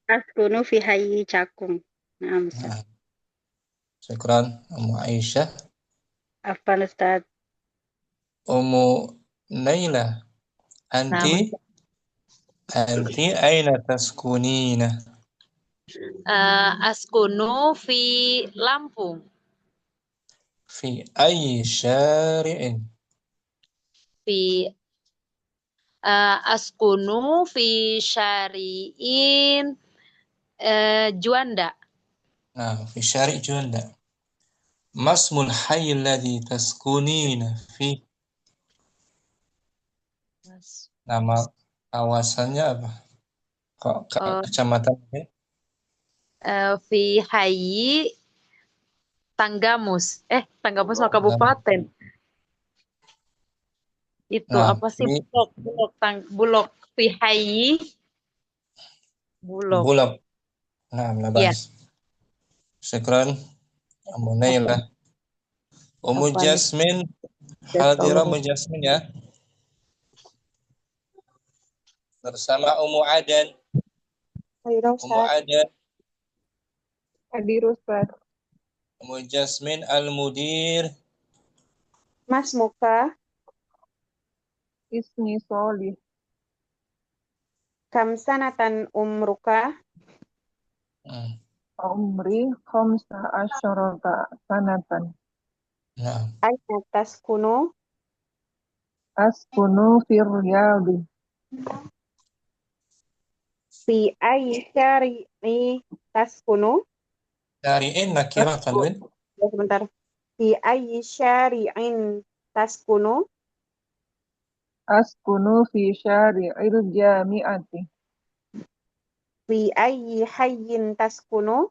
Speaker 7: Askunu fi Hayyi Cakung. Nah, Ustaz.
Speaker 1: Nah, syukran Ummu Aisyah.
Speaker 7: Afwan Ustaz.
Speaker 1: Ummu Naila, anti aina taskunina?
Speaker 5: Askunu fi Lampung.
Speaker 1: Fi ayyi syari'in?
Speaker 5: Fi Askunu fi syari'in Juanda.
Speaker 1: Nah, fi syari' Juanda. Masmul hayyul ladzi taskunina fi. Nama kawasannya apa? Kok kecamatan ini?
Speaker 5: Fi Hayyi Tanggamus. Tanggamus sama kabupaten. Itu
Speaker 1: Nah,
Speaker 5: apa sih? Bulog. Fi Hayyi Bulog.
Speaker 1: Bulog. Nah, labas. Syukran Ummu Naila. Ummu
Speaker 5: Apa nih?
Speaker 1: Jasmin, hadirah Ummu Jasmin ya. Bersama Ummu Adan. Ummu Adan,
Speaker 4: Hadir Ustaz.
Speaker 1: Ummu Jasmin Al-Mudir.
Speaker 3: Mas Muka,
Speaker 4: Ismi Solih.
Speaker 3: kam sanatan umruka?
Speaker 4: Umri khamsa asyarata sanatan.
Speaker 1: Nah,
Speaker 3: Aina taskunu?
Speaker 4: Askunu fi Riyadhi.
Speaker 3: Fi ayyi syari'i taskunu?
Speaker 1: syari'in nakirah tanwin.
Speaker 3: Ya, sebentar. Fi ayyi syari'in taskunu?
Speaker 4: Askunu fi syari'il jami'ati.
Speaker 3: Fi ayyi hayyin taskunu?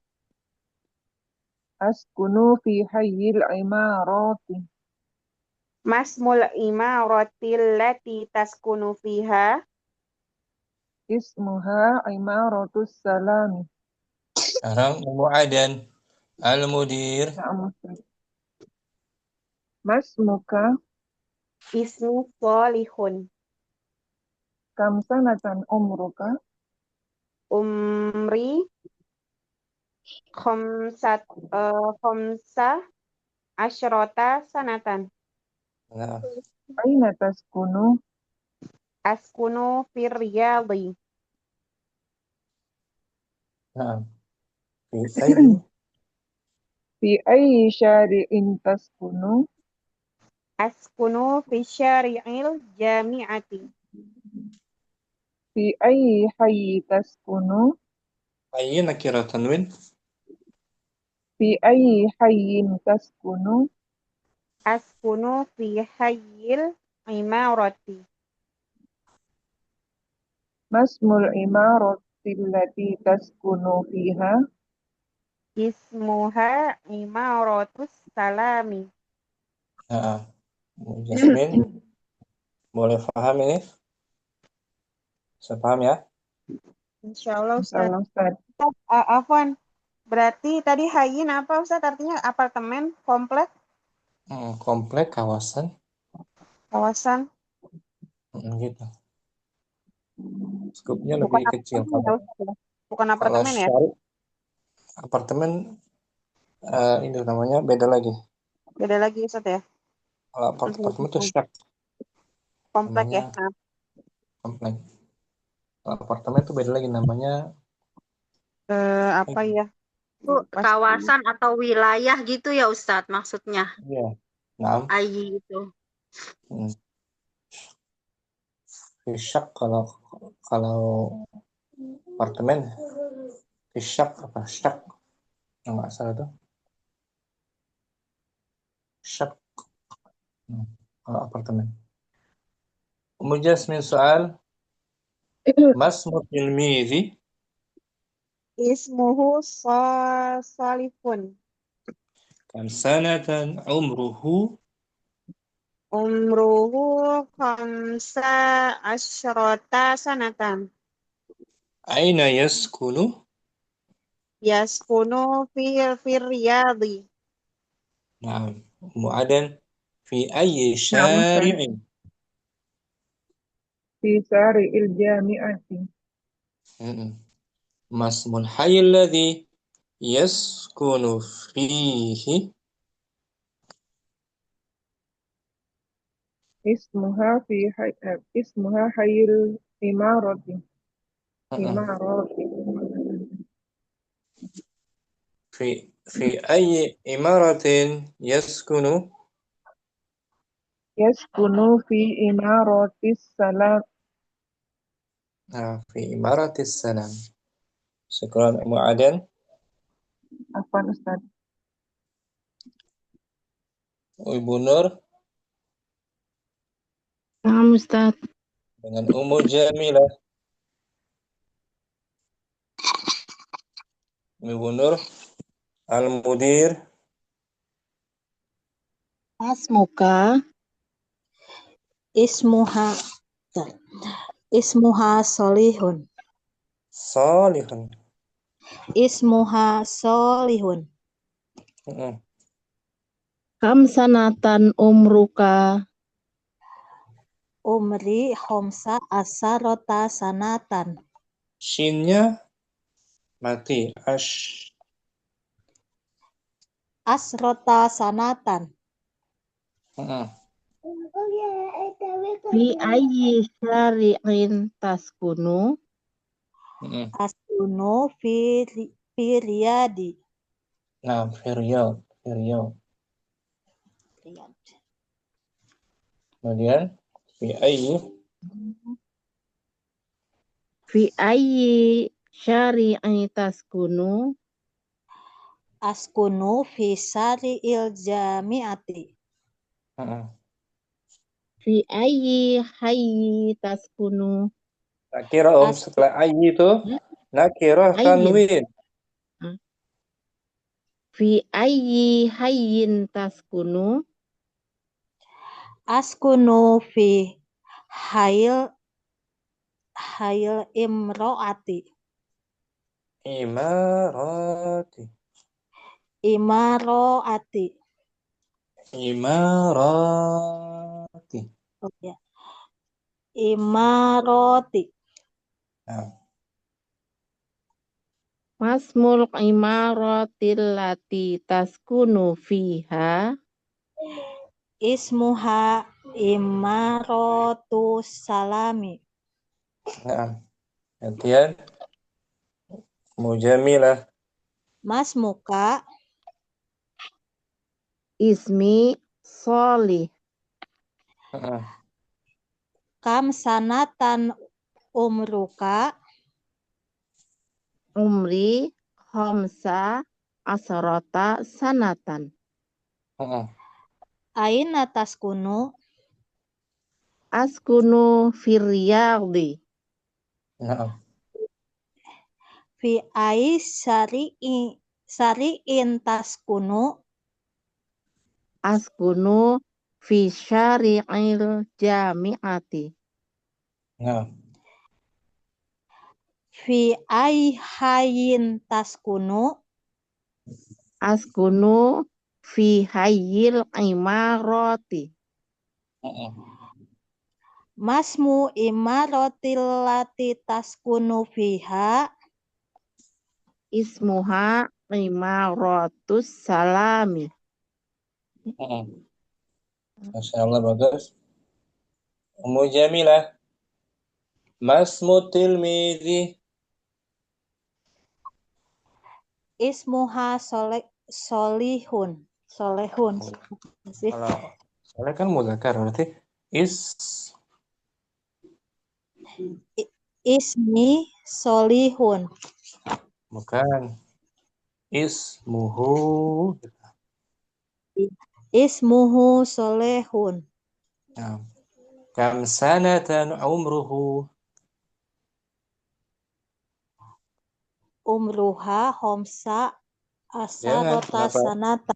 Speaker 4: Askunu fi hayyil imarati.
Speaker 3: Masmul imarati allati taskunu fiha?
Speaker 4: Ismuha imaratus salami.
Speaker 1: Sekarang Ummu Adan Al-Mudir.
Speaker 4: Masmuka
Speaker 3: Ismu Solihun.
Speaker 4: kam sanatan umruka?
Speaker 3: Umri khamsa asyrota sanatan.
Speaker 1: Nah,
Speaker 4: Aina taskunu?
Speaker 3: Askunu fir Riyadhi.
Speaker 1: nah. Fi ayyi
Speaker 4: Fi ayyi syari'in taskunu?
Speaker 3: Askunu fi syari'il jami'ati.
Speaker 4: Fi ayyi hayyi taskunu?
Speaker 1: ayyi nakirah tanwin.
Speaker 4: Fi ayyi hayyin taskunu?
Speaker 3: Askunu fi hayyil imarati.
Speaker 4: Masmul imarati allati taskunu fiha?
Speaker 3: Ismuha imaratus salami.
Speaker 1: Nah, Ummu Jasmin, boleh paham ini? Saya paham ya?
Speaker 3: Insyaallah Ustaz.
Speaker 4: Insyaallah Ustaz.
Speaker 3: Afwan,
Speaker 6: Berarti tadi hayin apa Ustaz? Artinya apartemen, komplek,
Speaker 1: Komplek, kawasan,
Speaker 6: kawasan.
Speaker 1: gitu. Skupnya
Speaker 6: Bukan
Speaker 1: lebih kecil.
Speaker 6: apartemen ya Ustaz ya? Bukan
Speaker 1: Kalau
Speaker 6: apartemen ya?
Speaker 1: syari apartemen ini namanya beda lagi.
Speaker 6: Beda lagi Ustaz ya?
Speaker 1: Kalau apartemen itu syak
Speaker 6: Komplek ya?
Speaker 1: namanya, komplek. Kalau apartemen itu beda lagi namanya.
Speaker 6: Apa ya?
Speaker 5: Itu kawasan atau wilayah gitu ya Ustadz maksudnya.
Speaker 1: Iya. Nah,
Speaker 5: Ayi itu.
Speaker 1: syak kalau apartemen syak apa syak nggak salah tuh syak kalau apartemen. Kemudian soal masmu tilmizi
Speaker 6: Ismuhu Salifun.
Speaker 1: kam sanatan umruhu
Speaker 6: Umruhu khamsa asyrota sanatan.
Speaker 1: aina yaskunu
Speaker 6: Yaskunu fir riyadi.
Speaker 1: nah mu'adan fi ayyi
Speaker 8: Ustaz.
Speaker 1: syari'in
Speaker 8: Fi syari'il jami'ati.
Speaker 1: masmul hayy alladhi yaskunu fihi
Speaker 8: Ismuha hayyul imarati. Imarati.
Speaker 1: fi ayyi imaratin yaskunu
Speaker 8: Yaskunu fi imaratis salam.
Speaker 1: fi imaratis salam. Syukran mu'adan.
Speaker 8: Afwan Ustaz.
Speaker 1: Ibu Nur
Speaker 7: Nah, Ustaz.
Speaker 1: dengan Ummu Jamilah. Ibu Nur Al-Mudir
Speaker 2: Asmuka ismuha solihun.
Speaker 1: Salihun.
Speaker 2: Ismuha solihun.
Speaker 7: Kam sanatan umruka.
Speaker 2: Umri khomsa asarota sanatan.
Speaker 1: Shinnya mati.
Speaker 2: Asrota sanatan.
Speaker 7: Fi ayyi syari'in taskunu.
Speaker 2: Askunu firiyadi.
Speaker 1: Nah, Riyadh. Kemudian
Speaker 7: Fi ayyi syari'i taskunu.
Speaker 2: Askunu fi syari'il jami'ati.
Speaker 7: Fi ayyi hayyi taskunu.
Speaker 1: Nakira setelah ayyi itu nakira tanwin.
Speaker 7: Fi ayyi hayyin taskunu.
Speaker 2: Askunu fi hayil imro'ati.
Speaker 1: Imarati.
Speaker 2: Oh ya. Imaroti.
Speaker 7: Masmul imaratil lati taskunu fiha.
Speaker 2: Ismuha imarotu salami.
Speaker 1: Nah, gantian Mujamilah.
Speaker 2: Masmuka
Speaker 7: Ismi Solih.
Speaker 2: kam sanatan umruka.
Speaker 7: Umri khamsa asrota sanatan.
Speaker 2: Aina taskunu.
Speaker 7: Askunu firyadi.
Speaker 2: Fi ai syari'in taskunu.
Speaker 7: Askunu fi syari'il jami'ati.
Speaker 2: Fi ai hayyin taskunu.
Speaker 7: Askunu fi hayyil imaroti.
Speaker 2: Masmu imaratil lati taskunu fiha.
Speaker 7: Ismuha imarotus salami.
Speaker 1: Masya Allah, bagus. Ummu Jamilah. Masmu tilmidhi.
Speaker 2: Ismuha solihun. Solehun.
Speaker 1: Kalau soalnya kan mudzakkar berarti
Speaker 2: Ismi solihun.
Speaker 1: bukan ismuhu.
Speaker 2: Ismuhu solehun.
Speaker 1: Nah, kam sanatan umruhu.
Speaker 2: Umruha homsa
Speaker 1: Jangan,
Speaker 2: asarota
Speaker 1: kenapa?
Speaker 2: sanata.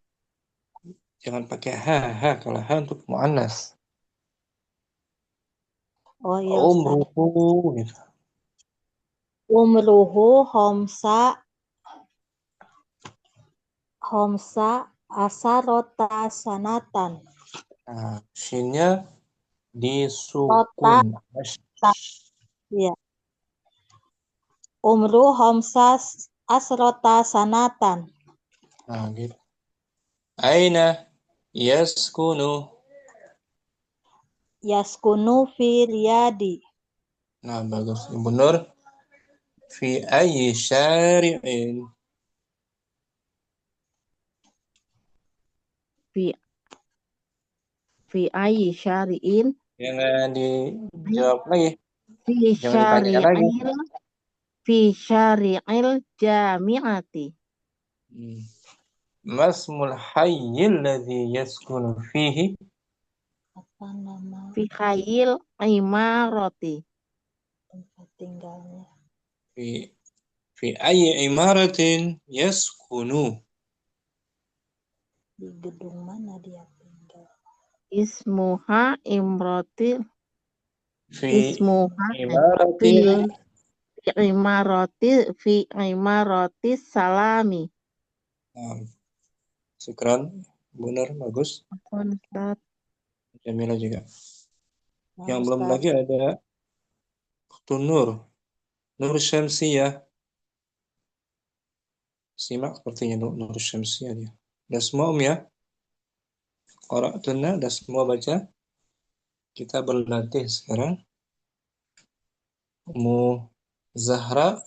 Speaker 1: Jangan pakai ha kalau ha untuk muannas.
Speaker 2: Oh iya Ustaz.
Speaker 1: Umruhu gitu.
Speaker 2: Umruhu homsa asarota sanatan.
Speaker 1: Nah, shinnya disukun.
Speaker 2: Iya. Umru homsa asrota sanatan.
Speaker 1: Nah, gitu. Aina yaskunu.
Speaker 2: Yaskunu fi riyadi.
Speaker 1: Nah, bagus. Ibu Nur. Fi ayyi syari'in.
Speaker 7: Fi ayyi syari'in.
Speaker 1: Jangan dijawab lagi.
Speaker 7: Fi
Speaker 1: Jangan ditanya lagi.
Speaker 7: syari'il jami'ati.
Speaker 1: Masmul hayyil ladzi yaskunu fihi.
Speaker 2: Apa nama
Speaker 7: Fi hayyil imaroti.
Speaker 2: tempat tinggalnya?
Speaker 1: Fi ayyi imaratin yaskunu.
Speaker 2: Di gedung mana dia tinggal?
Speaker 7: Ismuha imroti.
Speaker 1: Fi
Speaker 7: Ismuha
Speaker 1: imaratin.
Speaker 7: fi imaroti salami.
Speaker 1: Nah, syukran. Benar, bagus.
Speaker 7: Ustaz.
Speaker 1: Jamila juga.
Speaker 2: Nah,
Speaker 1: Yang belum
Speaker 2: Ustaz.
Speaker 1: lagi ada Nur. Nur Syamsiyah. Simak sepertinya Nur Syamsiyah dia. Udah semua ya? Qara'tunna, udah semua baca? Kita berlatih sekarang. Ummu Zahra.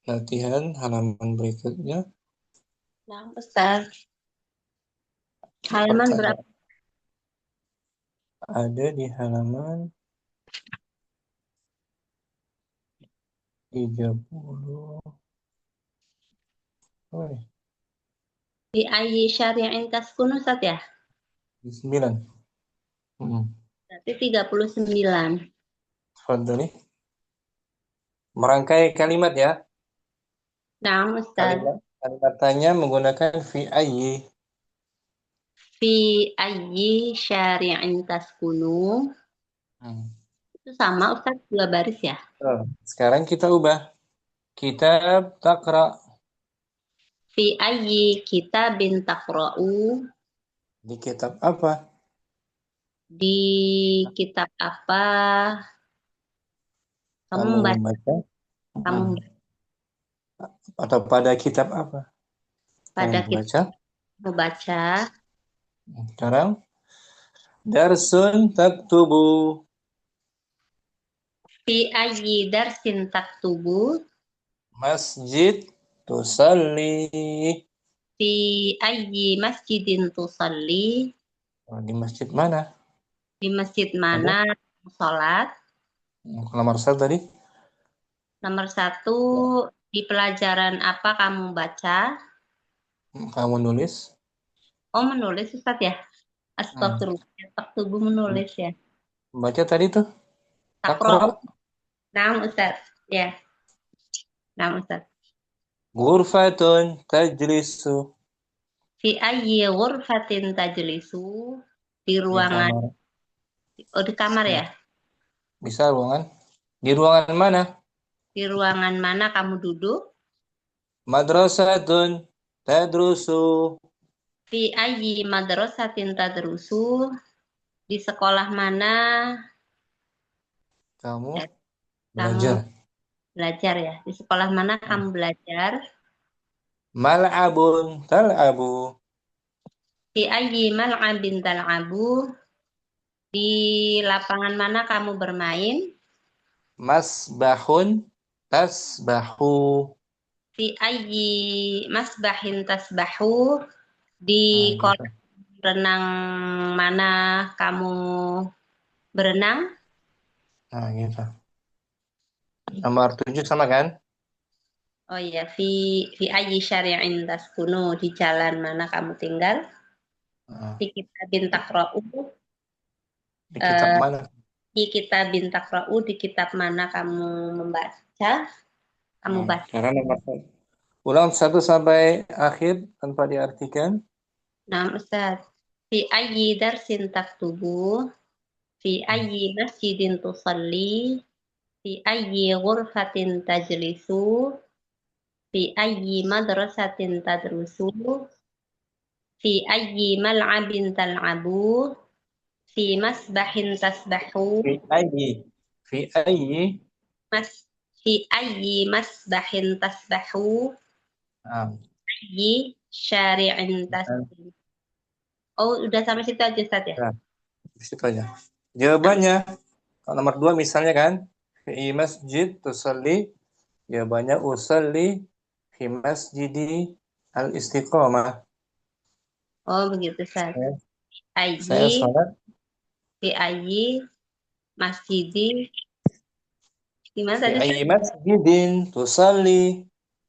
Speaker 1: Latihan halaman berikutnya.
Speaker 5: Nah, Ustaz. Halaman berapa?
Speaker 1: Ada di halaman 30. Oh,
Speaker 5: Di ayyi syari'in taskunu, Ustaz ya?
Speaker 1: 9.
Speaker 5: Berarti 39.
Speaker 1: Tafadhali. Merangkai kalimat ya.
Speaker 5: Nah, Ustaz.
Speaker 1: Kalimat tanya menggunakan fi ayyi.
Speaker 5: Fi ayyi syari'in taskunu. Itu sama, Ustaz, 2 baris ya?
Speaker 1: Sekarang kita ubah. Kitab taqra.
Speaker 5: Fi ayyi kitabin taqra'u.
Speaker 1: Di kitab apa?
Speaker 5: Di kitab apa kamu membaca? Kamu
Speaker 1: Atau pada kitab apa?
Speaker 5: pada
Speaker 1: Kamu baca?
Speaker 5: membaca.
Speaker 1: Sekarang darsun taktubu.
Speaker 5: Fi ayyi darsin taktubu.
Speaker 1: Masjid tusalli.
Speaker 5: Fi ayyi masjidin tusalli.
Speaker 1: Di masjid mana?
Speaker 5: Di masjid mana sholat?
Speaker 1: Nomor 1 tadi?
Speaker 5: Nomor 1, di pelajaran apa kamu baca?
Speaker 1: Kamu nulis?
Speaker 5: Oh, menulis, Ustaz ya? Astagfirullah. Taktubu menulis ya.
Speaker 1: Baca tadi tuh?
Speaker 5: Takro. Nah, Ustaz. Ya. Nah, Ustaz.
Speaker 1: Ghurfatun tajlisu.
Speaker 5: Fi ayyi ghurfatin tajlisu. Di ruangan. Di kamar ya?
Speaker 1: Bisa ruangan. Di ruangan mana?
Speaker 5: Di ruangan mana kamu duduk?
Speaker 1: Madrasatun tadrusu.
Speaker 5: Fi ayyi madrasatin tadrusu? Di sekolah mana
Speaker 1: Kamu
Speaker 5: kamu
Speaker 1: belajar.
Speaker 5: belajar ya? Di sekolah mana kamu belajar?
Speaker 1: Mal'abun tal'abu.
Speaker 5: Fi ayyi mal'abin tal'abu? Di lapangan mana kamu bermain?
Speaker 1: Masbahun tasbahu.
Speaker 5: Fi ayyi masbahin tasbahu? Di
Speaker 1: Gitu.
Speaker 5: kolam renang mana kamu berenang?
Speaker 1: Gitu. Nomor 7 sama kan?
Speaker 5: Oh iya, fi ayyi syari'in taskunu? Di jalan mana kamu tinggal? Fi kitabin taqra'u?
Speaker 1: Di kitab mana?
Speaker 5: Di kitabin taqra'u, di kitab mana kamu membaca? Kamu baca.
Speaker 1: Sekarang nomor 1. Ulang 1 sampai akhir tanpa diartikan.
Speaker 5: Nah, Ustaz. Fi ayyi darsin taktubu? Fi ayyi masjidin tusalli? Fi ayyi ghurfatin tajlisu? Fi ayyi madrasatin tadrusu? Fi ayyi mal'abin tal'abu? Fi masbahin tasbahu?
Speaker 1: Fi ayyi. Fi ayyi.
Speaker 5: Fi ayyi masbahin tasbahu? Ayyi syari'in tasbih. Oh, udah sampai situ aja, Ustaz ya?
Speaker 1: Nah, di situ aja. Jawabannya, kalau nomor 2 misalnya kan, fi masjid tusalli, jawabannya usalli fi masjidi al-istiqamah.
Speaker 5: Oh, begitu, Ustaz.
Speaker 1: Saya
Speaker 5: Ayyi
Speaker 1: sholat
Speaker 5: fi ayyi masjidi. Gimana
Speaker 1: fi
Speaker 5: tadi, Ustaz?
Speaker 1: ayyi masjidin tusalli.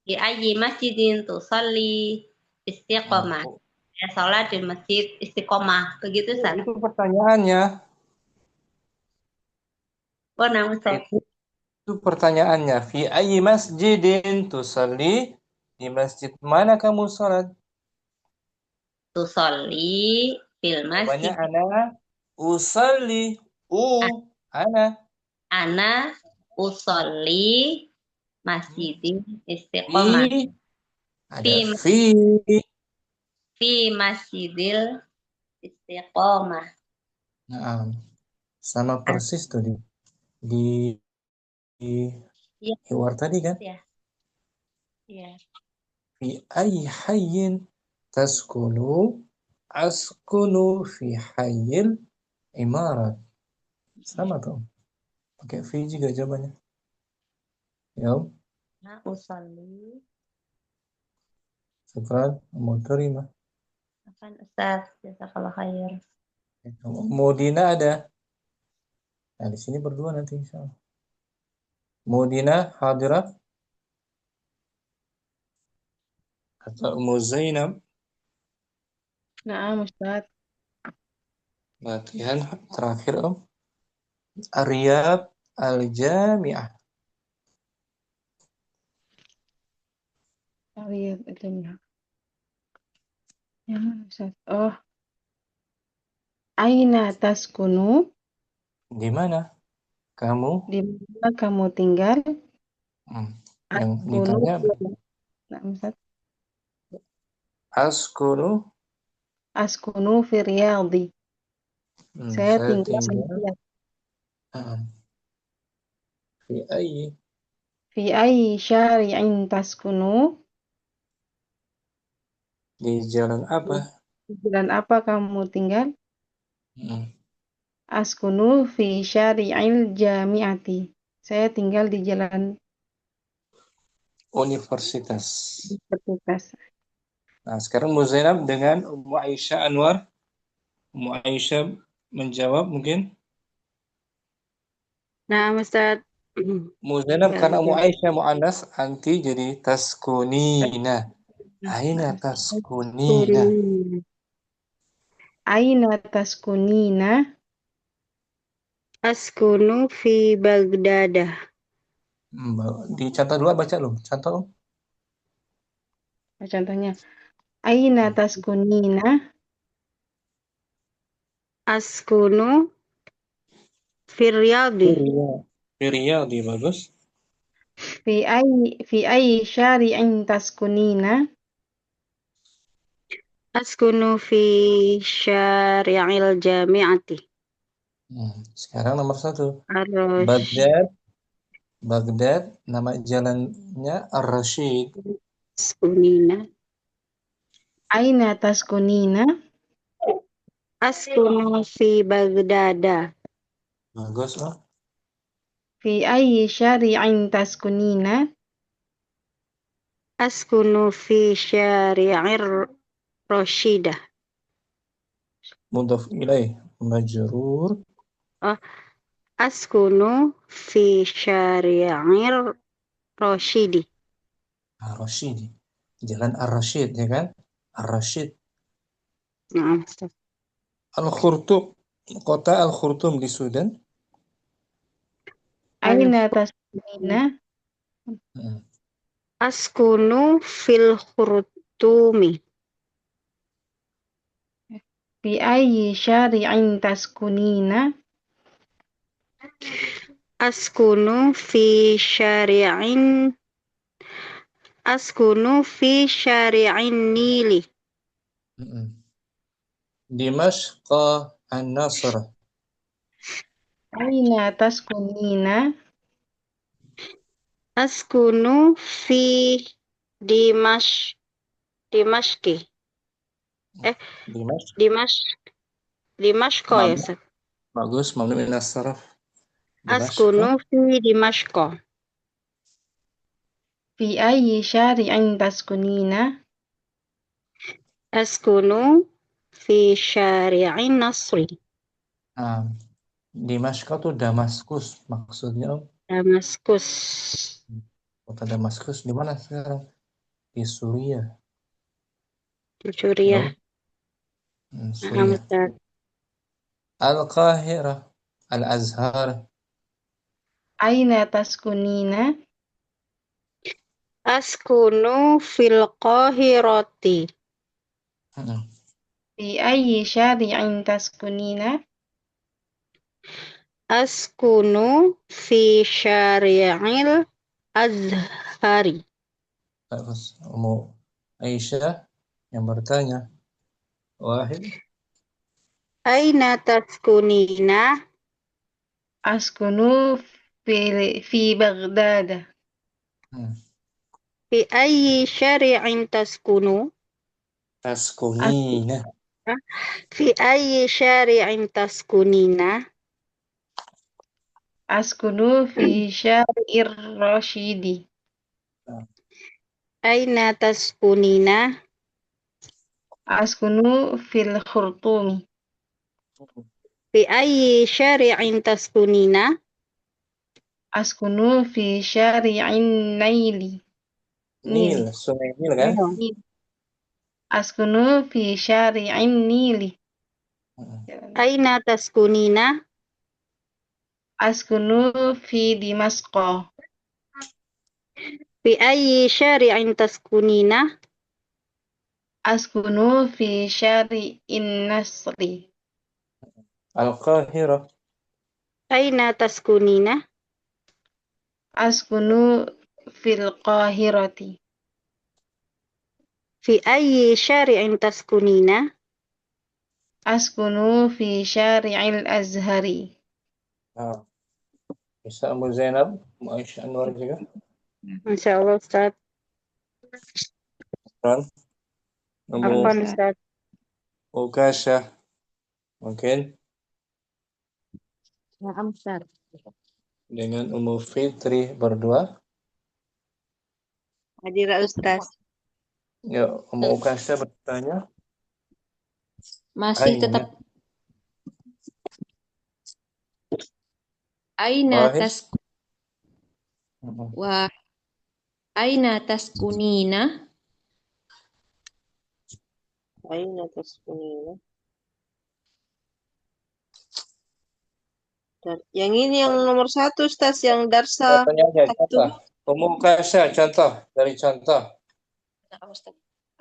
Speaker 5: Fi ayyi masjidin tusalli istiqomah. Ya, sholat di masjid istiqomah. Begitu, Ustaz?
Speaker 1: Itu pertanyaannya.
Speaker 5: Oh, nah, Ustaz.
Speaker 1: Itu pertanyaannya. Fi ayyi masjidin tusalli. Di masjid mana kamu sholat?
Speaker 5: Tusalli fil
Speaker 1: Jawabannya
Speaker 5: masjid.
Speaker 1: ana usalli. Ana.
Speaker 5: Ana usolli masjidin istiqomah.
Speaker 1: Ada fi.
Speaker 5: Fi masjidil istiqomah.
Speaker 1: Nah, sama persis tuh di hiwar tadi kan?
Speaker 5: Iya.
Speaker 1: Fi ayyi hayyin taskunu askunu fi hayyil imarat. Sama tuh. Pakai fi juga jawabannya. Ya.
Speaker 5: Nah, usolli.
Speaker 1: Syukran. Mau terima.
Speaker 5: Apaan, Ustaz? Jazakallah khair.
Speaker 1: Mudina ada. Nah, di sini berdua nanti insyaallah. Mudina hadirat atau Ummu Zainab.
Speaker 6: Nah, Ustaz.
Speaker 1: Latihan terakhir Om. Riyad Al-Jami'ah.
Speaker 6: Riyad Al-Jami'ah. Ya, Ustaz. Oh. Aina taskunu?
Speaker 1: Di mana kamu?
Speaker 6: Di mana kamu tinggal?
Speaker 1: Yang
Speaker 6: Askunu.
Speaker 1: ditanya
Speaker 6: Nah, Ustaz.
Speaker 1: Askunu
Speaker 6: fi Riyadhi. Saya tinggal di Riyadh.
Speaker 1: Fi ayyi?
Speaker 6: Fi ayyi syari'in taskunu?
Speaker 1: Di jalan apa?
Speaker 6: Di jalan apa kamu tinggal? Askunu fi syari'il jami'ati. Saya tinggal di jalan
Speaker 1: Universitas.
Speaker 6: Universitas.
Speaker 1: Nah, sekarang Ummu Zainab dengan Ummu Aisyah Anwar. Ummu Aisyah menjawab mungkin.
Speaker 7: Nah, Ustaz.
Speaker 1: Ummu Zainab karena Ummu Aisyah mu'annas, anti jadi taskunina. Aina taskunina.
Speaker 6: Aina taskunina?
Speaker 7: Askunu fi Bagdadah.
Speaker 1: Dicontoh dulu, baca loh. Contoh.
Speaker 6: Contohnya. Aina taskunina?
Speaker 7: Askunu fi Riyadhi.
Speaker 1: Fi Riyadhi, bagus.
Speaker 6: في أي شارع تسكنين؟
Speaker 7: Askunu fi syari'il jami'ati.
Speaker 1: Sekarang nomor 1.
Speaker 7: Ar-Rasyid.
Speaker 1: Baghdad, nama jalannya Ar-Rasyid.
Speaker 7: Askunina.
Speaker 6: Aina taskunina?
Speaker 7: Askunu fi Baghdada.
Speaker 1: Bagus loh.
Speaker 6: Fi ayyi syari'in taskunina?
Speaker 7: Askunu fi syari'ir Rasyidah.
Speaker 1: Mudhaf ilaih, majrur.
Speaker 7: Askunu fi syari'ir Rasyidi.
Speaker 1: Ar-Rasyid. Jalan Ar-Rasyid, ya kan? Ar-Rasyid.
Speaker 7: Nah, Ustaz.
Speaker 1: Al-Khurtum, kota Al-Khurtum di Sudan.
Speaker 6: Aina taskunina?
Speaker 7: Askunu fil Khurtumi.
Speaker 6: Fi ayyi syari'in taskunina?
Speaker 7: Askunu fi syari'in Nili.
Speaker 1: Dimashq An-Nasr.
Speaker 6: Aina taskunina?
Speaker 7: Askunu fi Dimashqi. Dimashq ya, Ustaz.
Speaker 1: Bagus, mamnu min as-sarf.
Speaker 7: Askunu fi Dimashq.
Speaker 6: Fi ayyi syari'in taskunina?
Speaker 7: Askunu fi syari'in Nasri.
Speaker 1: Dimashq itu Damaskus maksudnya.
Speaker 7: Damaskus.
Speaker 1: Kota Damaskus di mana sekarang? Di Suriah.
Speaker 7: Suriah.
Speaker 1: Suriah.
Speaker 7: Ustaz.
Speaker 1: Al-Qahirah, Al-Azhar.
Speaker 6: Aina taskunina?
Speaker 7: Askunu fil Qahirati.
Speaker 6: Fi ayyi syari'in taskunina?
Speaker 7: Askunu fi syari'il Azhari.
Speaker 1: Bagus. Ummu Aisyah yang bertanya. Wahid.
Speaker 7: Aina taskunina?
Speaker 6: Askunu fi Baghdad.
Speaker 7: Fi ayyi syari'in taskunu?
Speaker 1: Taskunina.
Speaker 7: Fi ayyi syari'in taskunina?
Speaker 6: Askunu fi syari'ir Rasyidi.
Speaker 7: Aina taskunina?
Speaker 6: Askunu fil Khurtumi.
Speaker 7: Fi ayyi syari'in taskunina?
Speaker 6: Askunu fi syari'in Naili.
Speaker 1: Nil, Sungai Nil kan?
Speaker 6: Askunu fi syari'in Nili.
Speaker 7: Aina taskunina?
Speaker 6: Askunu fi Dimashq.
Speaker 7: Fi ayyi syari'in taskunina?
Speaker 6: Askunu fi syari'in Nasri.
Speaker 1: Al-Qahirah.
Speaker 7: Aina taskunina?
Speaker 6: Askunu fil Qahirati.
Speaker 7: Fi ayyi syari'in taskunina?
Speaker 6: Askunu fi syari'il Azhari.
Speaker 1: Bisa Ummu Zainab, Ummu Aisyah Anwar juga.
Speaker 7: Insyaallah, Ustaz. Afwan, Ustaz.
Speaker 1: Ukasyah. Mungkin
Speaker 7: Ya, Ustaz.
Speaker 1: dengan Ummu Fitri berdua.
Speaker 9: Hadir Ustaz.
Speaker 1: Ya, Ummu Ukasyah bertanya.
Speaker 10: Masih tetap Aina taskunina?
Speaker 9: Aina taskunina. Yang ini yang nomor 1 Ustaz, yang darsa.
Speaker 1: Ummu Ukasyah, contoh dari contoh.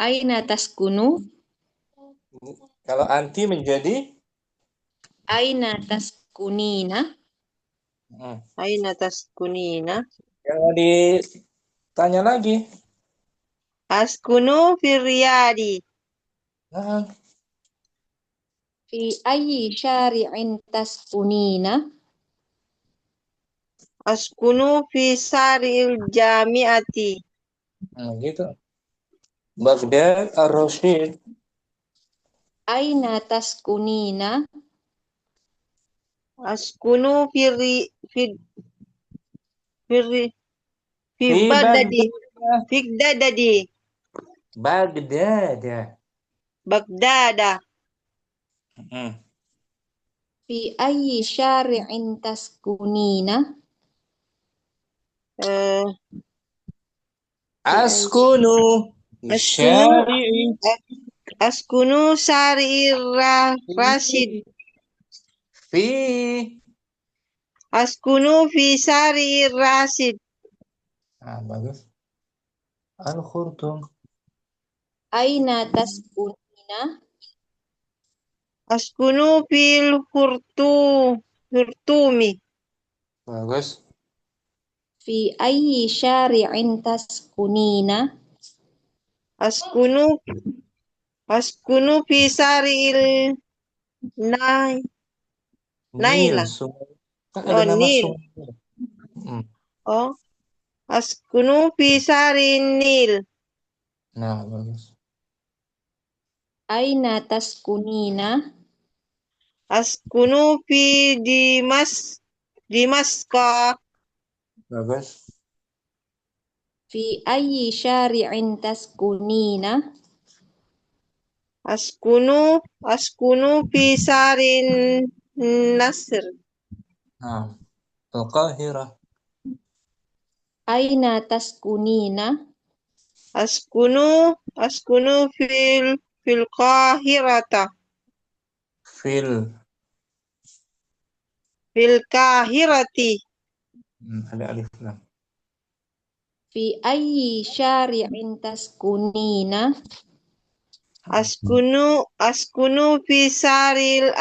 Speaker 10: Aina taskunu?
Speaker 1: Kalau anti menjadi
Speaker 10: Aina taskunina?
Speaker 9: Aina taskunina.
Speaker 1: Jangan ditanya lagi.
Speaker 9: Askunu fil riyadi.
Speaker 1: Nah,
Speaker 10: Fi ayyi syari'in taskunina?
Speaker 9: Askunu fi saril jami'ati.
Speaker 1: nah gitu. Baghdad Ar-Rasyid.
Speaker 10: Aina taskunina?
Speaker 9: Askunu fi fi
Speaker 1: Fi
Speaker 9: Baghdadi.
Speaker 1: Baghdad.
Speaker 9: Fi Baghdadi.
Speaker 1: Baghdad.
Speaker 9: Baghdada.
Speaker 1: Hmm.
Speaker 10: Fi ayyi syari'in taskunina?
Speaker 9: Eh,
Speaker 1: Askunu
Speaker 9: Askunu
Speaker 1: syari'i
Speaker 9: Askunu saril rasid.
Speaker 1: fi
Speaker 9: Askunu fi saril rasid.
Speaker 1: bagus. Al-Khurtum.
Speaker 10: Aina taskunina?
Speaker 9: Askunu fil hurtumi.
Speaker 1: Bagus.
Speaker 10: Fi ayyi syari'in taskunina?
Speaker 9: Askunu fi saril Naila.
Speaker 1: Sungai. Kan
Speaker 9: Oh,
Speaker 1: ada nama
Speaker 9: Nil.
Speaker 1: sungai. Hmm.
Speaker 9: Oh, askunu fi sarin Nil.
Speaker 1: Nah, bagus.
Speaker 10: Aina taskunina?
Speaker 9: Askunu fi Dimaska.
Speaker 1: Bagus.
Speaker 10: Fi ayyi syari'in taskunina?
Speaker 9: Askunu fi sarin Nasr.
Speaker 1: Nah, Al-Qahirah.
Speaker 10: Aina taskunina?
Speaker 9: Askunu fil Qahirata.
Speaker 1: Fil.
Speaker 9: Fil Qahirati.
Speaker 1: Ada alif lam.
Speaker 10: Fi ayyi syari'in taskunina?
Speaker 9: Askunu fi saril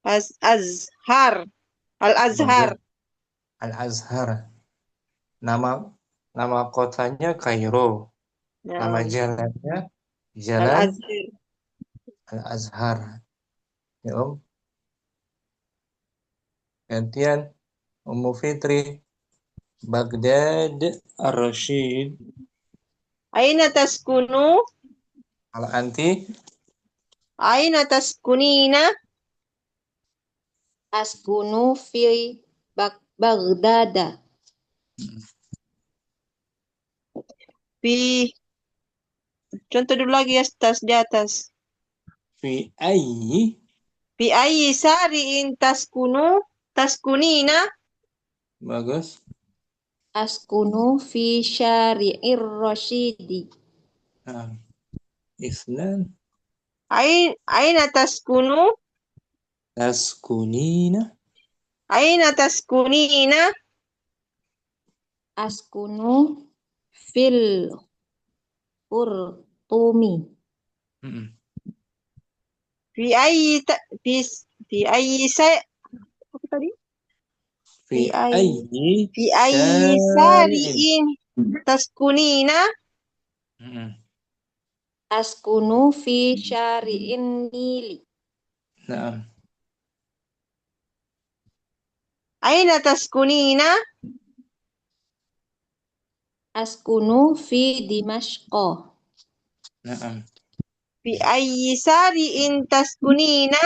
Speaker 9: Azhar. Al-Azhar.
Speaker 1: Al-Azhar. Nama kotanya Kairo. Nama jalannya Jalan
Speaker 9: Al-Azhar.
Speaker 1: Al-Azhar. Ya, Om. Gantian Ummu Fitri. Baghdad Ar-Rasyid.
Speaker 9: Aina taskunu?
Speaker 1: Kalau anti
Speaker 9: Aina taskunina?
Speaker 10: Askunu fi Baghdada.
Speaker 9: Contoh dulu lagi ya, di atas.
Speaker 1: fi ayyi
Speaker 9: Fi ayyi sari'in taskunina?
Speaker 1: bagus.
Speaker 10: Askunu fi syari'ir rasyidi.
Speaker 1: Isnan
Speaker 9: Aina taskunu?
Speaker 1: taskunina.
Speaker 9: Aina taskunina?
Speaker 10: Askunu fil hurtumi.
Speaker 9: Fi ayyi apa tadi?
Speaker 1: Fi ayyi
Speaker 9: sari'in taskunina?
Speaker 10: Askunu fi syari'in nili.
Speaker 1: Naam.
Speaker 9: Aina taskunina?
Speaker 10: Askunu fi Dimashqa.
Speaker 1: Naam.
Speaker 9: Fi ayyi sari'in taskunina?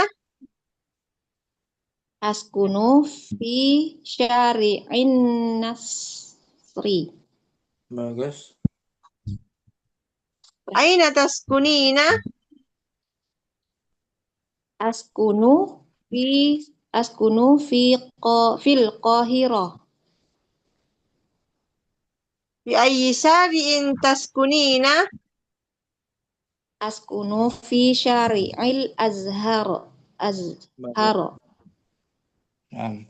Speaker 10: Askunu fi syari'in nasri.
Speaker 1: Bagus.
Speaker 9: Aina taskunina?
Speaker 10: Askunu fil Qahirah.
Speaker 9: Fi ayyi sari'in taskunina?
Speaker 10: Askunu fi syari'il Azhar.
Speaker 1: Naam.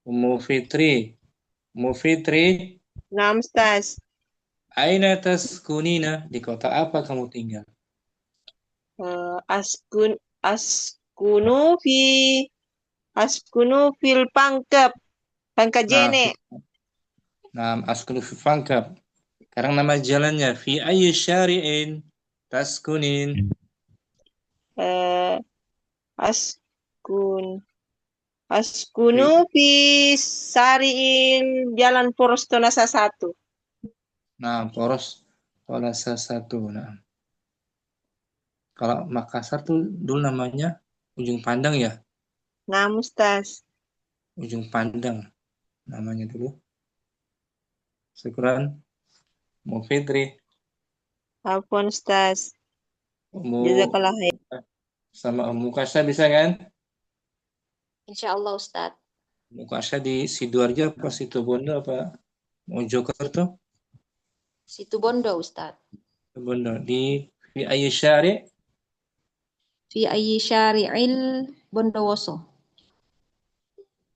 Speaker 1: Ummu Fitri.
Speaker 9: Naam, Ustaz.
Speaker 1: Aina taskunina? Di kota apa kamu tinggal?
Speaker 9: Askunu fil Pangkep. Pangkajene.
Speaker 1: Nah, askunu fi fangkab. Sekarang nama jalannya fi ayyi syari'in taskunin.
Speaker 9: Askun Askunu fi Sariil Jalan Poros Tonasa 1.
Speaker 1: Nah, Poros Tonasa 1. Nah, kalau Makassar tuh dulu namanya Ujung Pandang ya?
Speaker 9: Nah, Ustaz.
Speaker 1: Ujung Pandang namanya dulu. Syukran. Mu Fitri.
Speaker 9: Afwan, Ustaz.
Speaker 1: Mu
Speaker 9: Jazakallah khair.
Speaker 1: sama Mu Kasya bisa kan?
Speaker 10: Insya Allah Ustadz.
Speaker 1: Mu Kasya di Sidoarjo apa Situbondo apa Mojokerto?
Speaker 10: Situbondo Ustadz.
Speaker 1: Situbondo. Di fi ayyi syari'?
Speaker 10: Fi ayyi syari'il Bondowoso.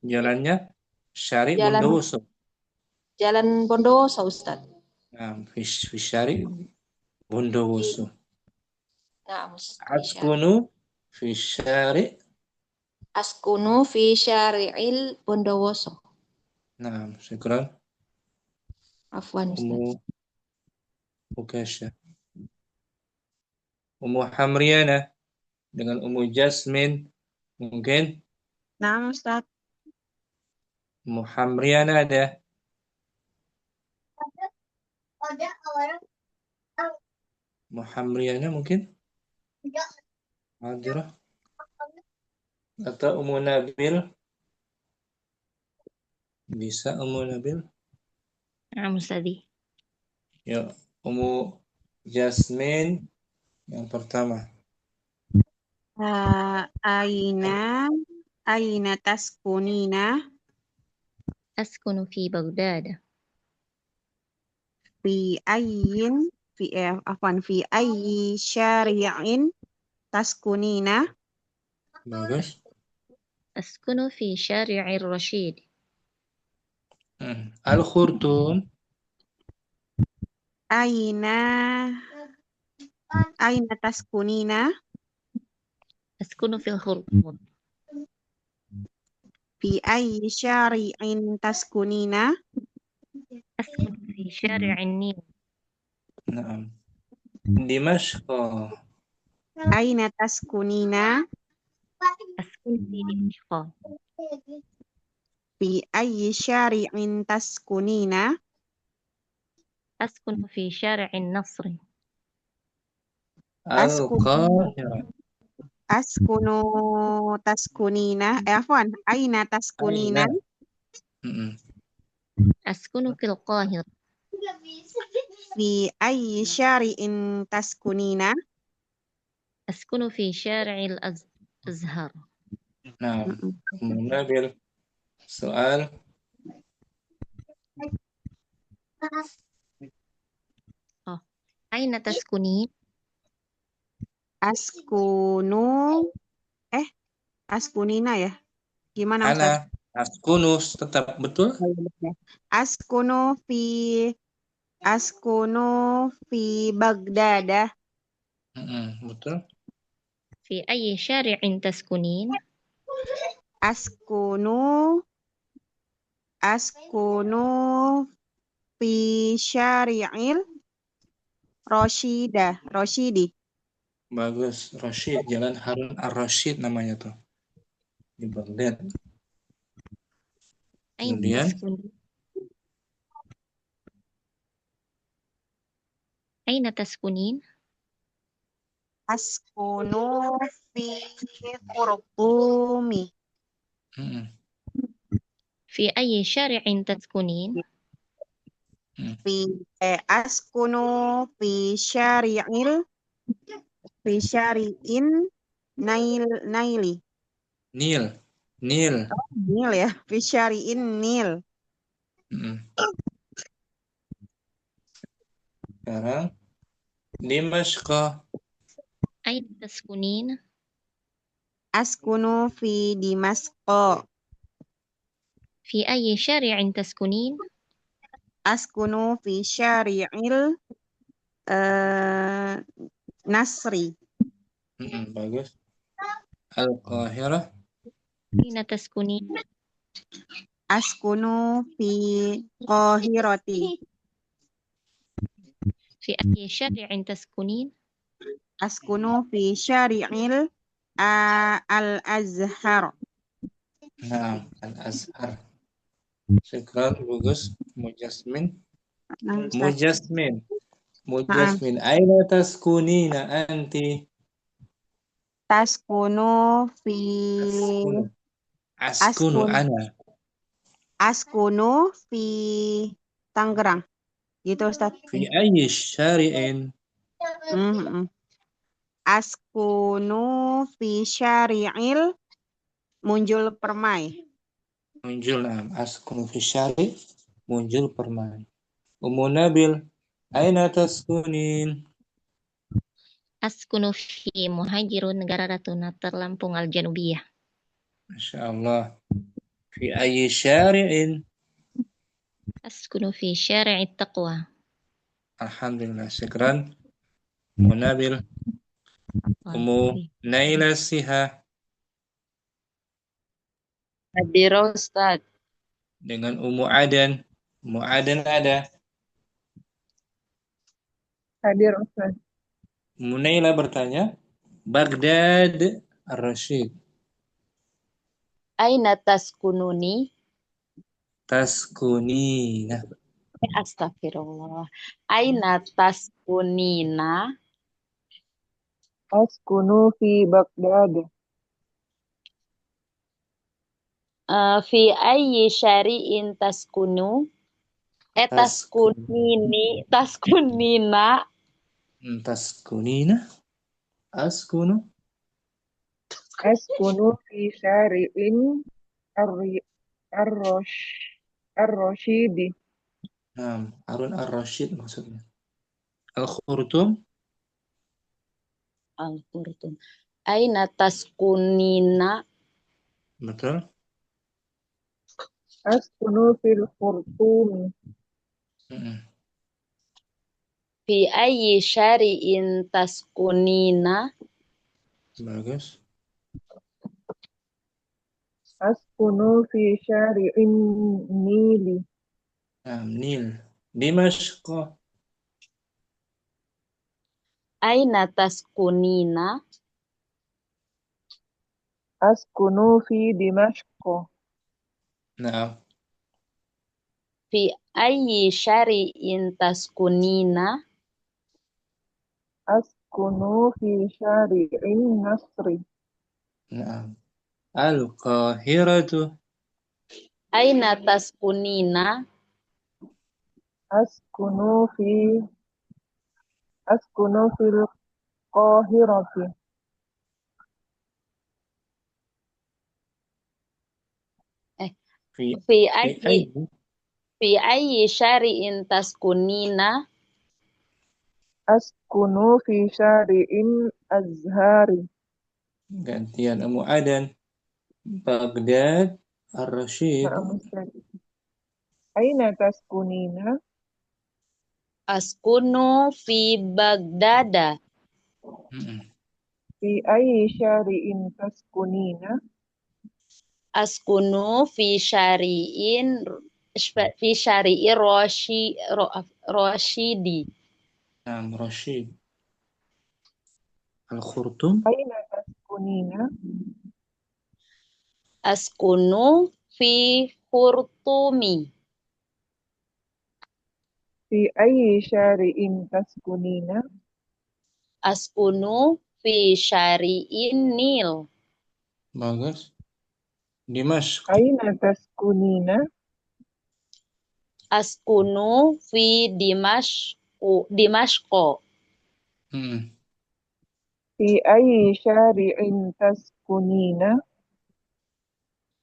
Speaker 1: Jalannya Syari'
Speaker 10: Jalan
Speaker 1: Bondowoso.
Speaker 10: Jalan Bondowoso Ustadz.
Speaker 1: Nah, fi syari' Bondowoso.
Speaker 10: Nah,
Speaker 1: Askunu fi syari'
Speaker 10: Askunu fi syari'il Bondowoso.
Speaker 1: Nah, syukran.
Speaker 10: Afwan Ustadz.
Speaker 1: Ummu Kasya. Ummu Hamriana dengan Ummu Jasmine mungkin
Speaker 9: Nah, Ustaz.
Speaker 1: Ummu Hamriana ada. Ummu Hamriana mungkin hadirah atau Ummu Nabil bisa Ummu Nabil.
Speaker 10: Nah, Ustadz.
Speaker 1: Ya, Ummu Jasmine yang pertama.
Speaker 9: Aina taskunina
Speaker 10: Askunu fi Baghdad.
Speaker 9: fi ayyi syari'in taskunina.
Speaker 1: Bagus.
Speaker 10: Askunu fi syari'ir Rashid.
Speaker 1: Al-Khurtum.
Speaker 9: Aina taskunina
Speaker 10: Askunu fil Khurtum.
Speaker 9: fi ayyi syari'in taskunina.
Speaker 10: Askunu fi syari'in Nil.
Speaker 1: Naam. Dimashq.
Speaker 9: Aina taskunina
Speaker 10: Askunu fi Dimashq.
Speaker 9: fi ayyi syari'in taskunina.
Speaker 10: Askunu fi syari'in Nasr.
Speaker 1: Al-Qahirah.
Speaker 9: Askunu taskunina. Aina taskunina.
Speaker 10: Askunu fil Qahir.
Speaker 9: Fi ayyi syari'in taskunina.
Speaker 10: Askunu fi syari'il Azhar.
Speaker 1: Nah, Ummu Nabil. Soal.
Speaker 10: Aina taskuni?
Speaker 9: Askunina ya. Gimana Ustaz?
Speaker 1: Ana askunus tetap betul?
Speaker 9: Askunu fi Baghdad.
Speaker 1: Betul.
Speaker 10: Fi ayyi syari'in taskunin?
Speaker 9: Askunu fi syari'il Roshidi.
Speaker 1: Bagus. Rashid. Jalan Harun Ar-Rashid namanya tuh. Di Baghdad. Kemudian.
Speaker 10: Aina taskunin?
Speaker 9: Askunu fi Khurtumi.
Speaker 10: Fi ayyi syari'in taskunin?
Speaker 9: Askunu fi syari'in Naili.
Speaker 1: Nil
Speaker 9: ya. Fi syari'in Nil.
Speaker 1: Sekarang Dimashq.
Speaker 10: Aina taskunin?
Speaker 9: Askunu fi Dimashq.
Speaker 10: Fi ayyi syari'in taskunin?
Speaker 9: Askunu fi syari'il Nasri.
Speaker 1: Bagus. Al-Qahirah.
Speaker 10: Aina taskunin?
Speaker 7: Askunu fi Qahirati.
Speaker 10: في أي شارع تسكنين
Speaker 7: Askunu fi syari'il Al-Azhar.
Speaker 1: Nah, Al-Azhar. Syukran, bagus. Mujasmin.
Speaker 7: Nah, Ustaz.
Speaker 1: Mujasmin.
Speaker 7: Naam.
Speaker 1: Mujasmin. Aina taskunina anti?
Speaker 7: Taskunu fi
Speaker 1: Askunu. Askunu
Speaker 7: Askun
Speaker 1: ana.
Speaker 7: Askunu fi Tangerang. Gitu Ustaz.
Speaker 1: Fi ayyi syari'in?
Speaker 7: Mhm. Askunu fi syari'il Munjul Permai.
Speaker 1: Muncul, askunu fi syari'. Muncul permai. Ummu Nabil. Aina taskunin?
Speaker 10: أسكن في مهاجر negara Ratu Natar Lampung Al-Janubiyah
Speaker 1: Masya Allah. Fi ayyi syari'in?
Speaker 10: أسكن في شارع التقوى
Speaker 1: Alhamdulillah. Syukran. Ummu Nabil. Ummu Naila Siha.
Speaker 11: Hadir Ustaz.
Speaker 1: Dengan Ummu Adan. Ummu Adan ada.
Speaker 8: Hadir Ustaz.
Speaker 1: Ummu Naila bertanya. Baghdad Ar-Rasyid.
Speaker 11: Aina taskununi?
Speaker 1: Taskunina.
Speaker 11: Astagfirullah. Aina taskunina?
Speaker 8: Askunu fi Baghdad.
Speaker 11: Fi ayyi syari'in taskunu? Taskunina?
Speaker 1: Taskunina. Askunu.
Speaker 8: Askunu fi syari'in ar-Rasyidi.
Speaker 1: Harun Ar-Rasyid maksudnya. Al-Khurtum.
Speaker 11: Al-Qurtun. Aina taskunina?
Speaker 1: Betul.
Speaker 8: Askunu fil Khurtumi.
Speaker 11: Fi ayyi syari'in taskunina?
Speaker 1: Bagus.
Speaker 8: Askunu fi syari'in Nili.
Speaker 1: Nil. Dimashq.
Speaker 11: Aina taskunina?
Speaker 8: Askunu fi Dimashq.
Speaker 1: Naam.
Speaker 11: Fi ayyi syari'in taskunina?
Speaker 8: Askunu fi syari'in Nasri.
Speaker 1: Naam. Al-Qahiratu.
Speaker 11: Aina taskunina?
Speaker 8: Askunu fil Qahirati.
Speaker 11: Fi ayyi syari'in taskunina?
Speaker 8: Askunu fi syari'in Azhari.
Speaker 1: Gantian Ummu Adan. Baghdad Ar-Rasyid.
Speaker 8: Na'am Ustaz. Aina taskunina?
Speaker 11: Askunu fi Bagdada.
Speaker 8: Fi ayyi syari'in taskunina?
Speaker 11: Askunu fi syari'in Rasyidi.
Speaker 1: Rasyid. Al-Khurtum.
Speaker 8: Aina taskunina?
Speaker 11: Askunu fi Khurtumi.
Speaker 8: Fi ayyi syari'in taskunina?
Speaker 11: Askunu fi syari'in Nil.
Speaker 1: Bagus. Dimashq.
Speaker 8: Aina taskunina?
Speaker 11: Askunu fi Dimashq.
Speaker 8: Fi ayyi syari'in taskunina?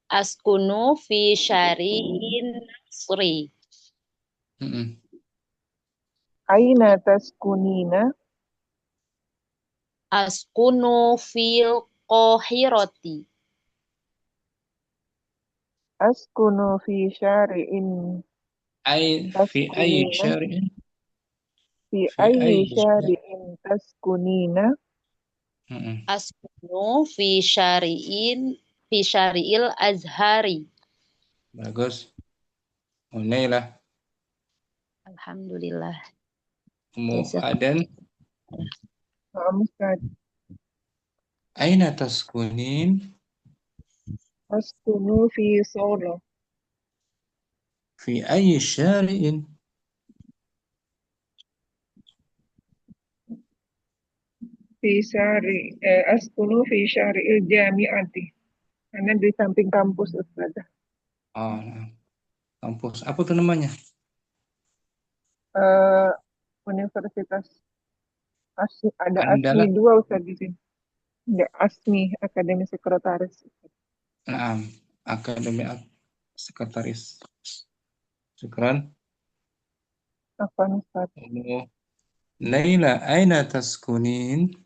Speaker 11: Askunu fi syari'in Nasri.
Speaker 8: Aina taskunina?
Speaker 11: Askunu fil Qahirati.
Speaker 8: Askunu fi syari'in
Speaker 1: Fi ayyi
Speaker 8: taskunina?
Speaker 1: syari'in?
Speaker 8: Fi
Speaker 1: Fi
Speaker 8: ayyi
Speaker 1: ayyi
Speaker 8: syari'in taskunina?
Speaker 11: Askunu fi syari'il Azhari.
Speaker 1: Bagus. Unailah.
Speaker 11: Alhamdulillah.
Speaker 1: Umu
Speaker 11: Jazak.
Speaker 1: Aden.
Speaker 8: Na'am Ustaz.
Speaker 1: Aina taskunin?
Speaker 8: Askunu fi Solo.
Speaker 1: Fi ayyi syari'in?
Speaker 8: Askunu fi syari'il jami'ati. Karena di samping kampus Ustaz.
Speaker 1: Oh, nah. Kampus. Apa tuh namanya?
Speaker 8: Eh, Universitas ada ASMI
Speaker 1: Andalah.
Speaker 8: 2 Ustaz di sini. Ada ASMI, Akademi Sekretaris.
Speaker 1: Naam. Akademi Sekretaris. Syukran.
Speaker 8: Apa Ustaz?
Speaker 1: Umu Laila, aina taskunin?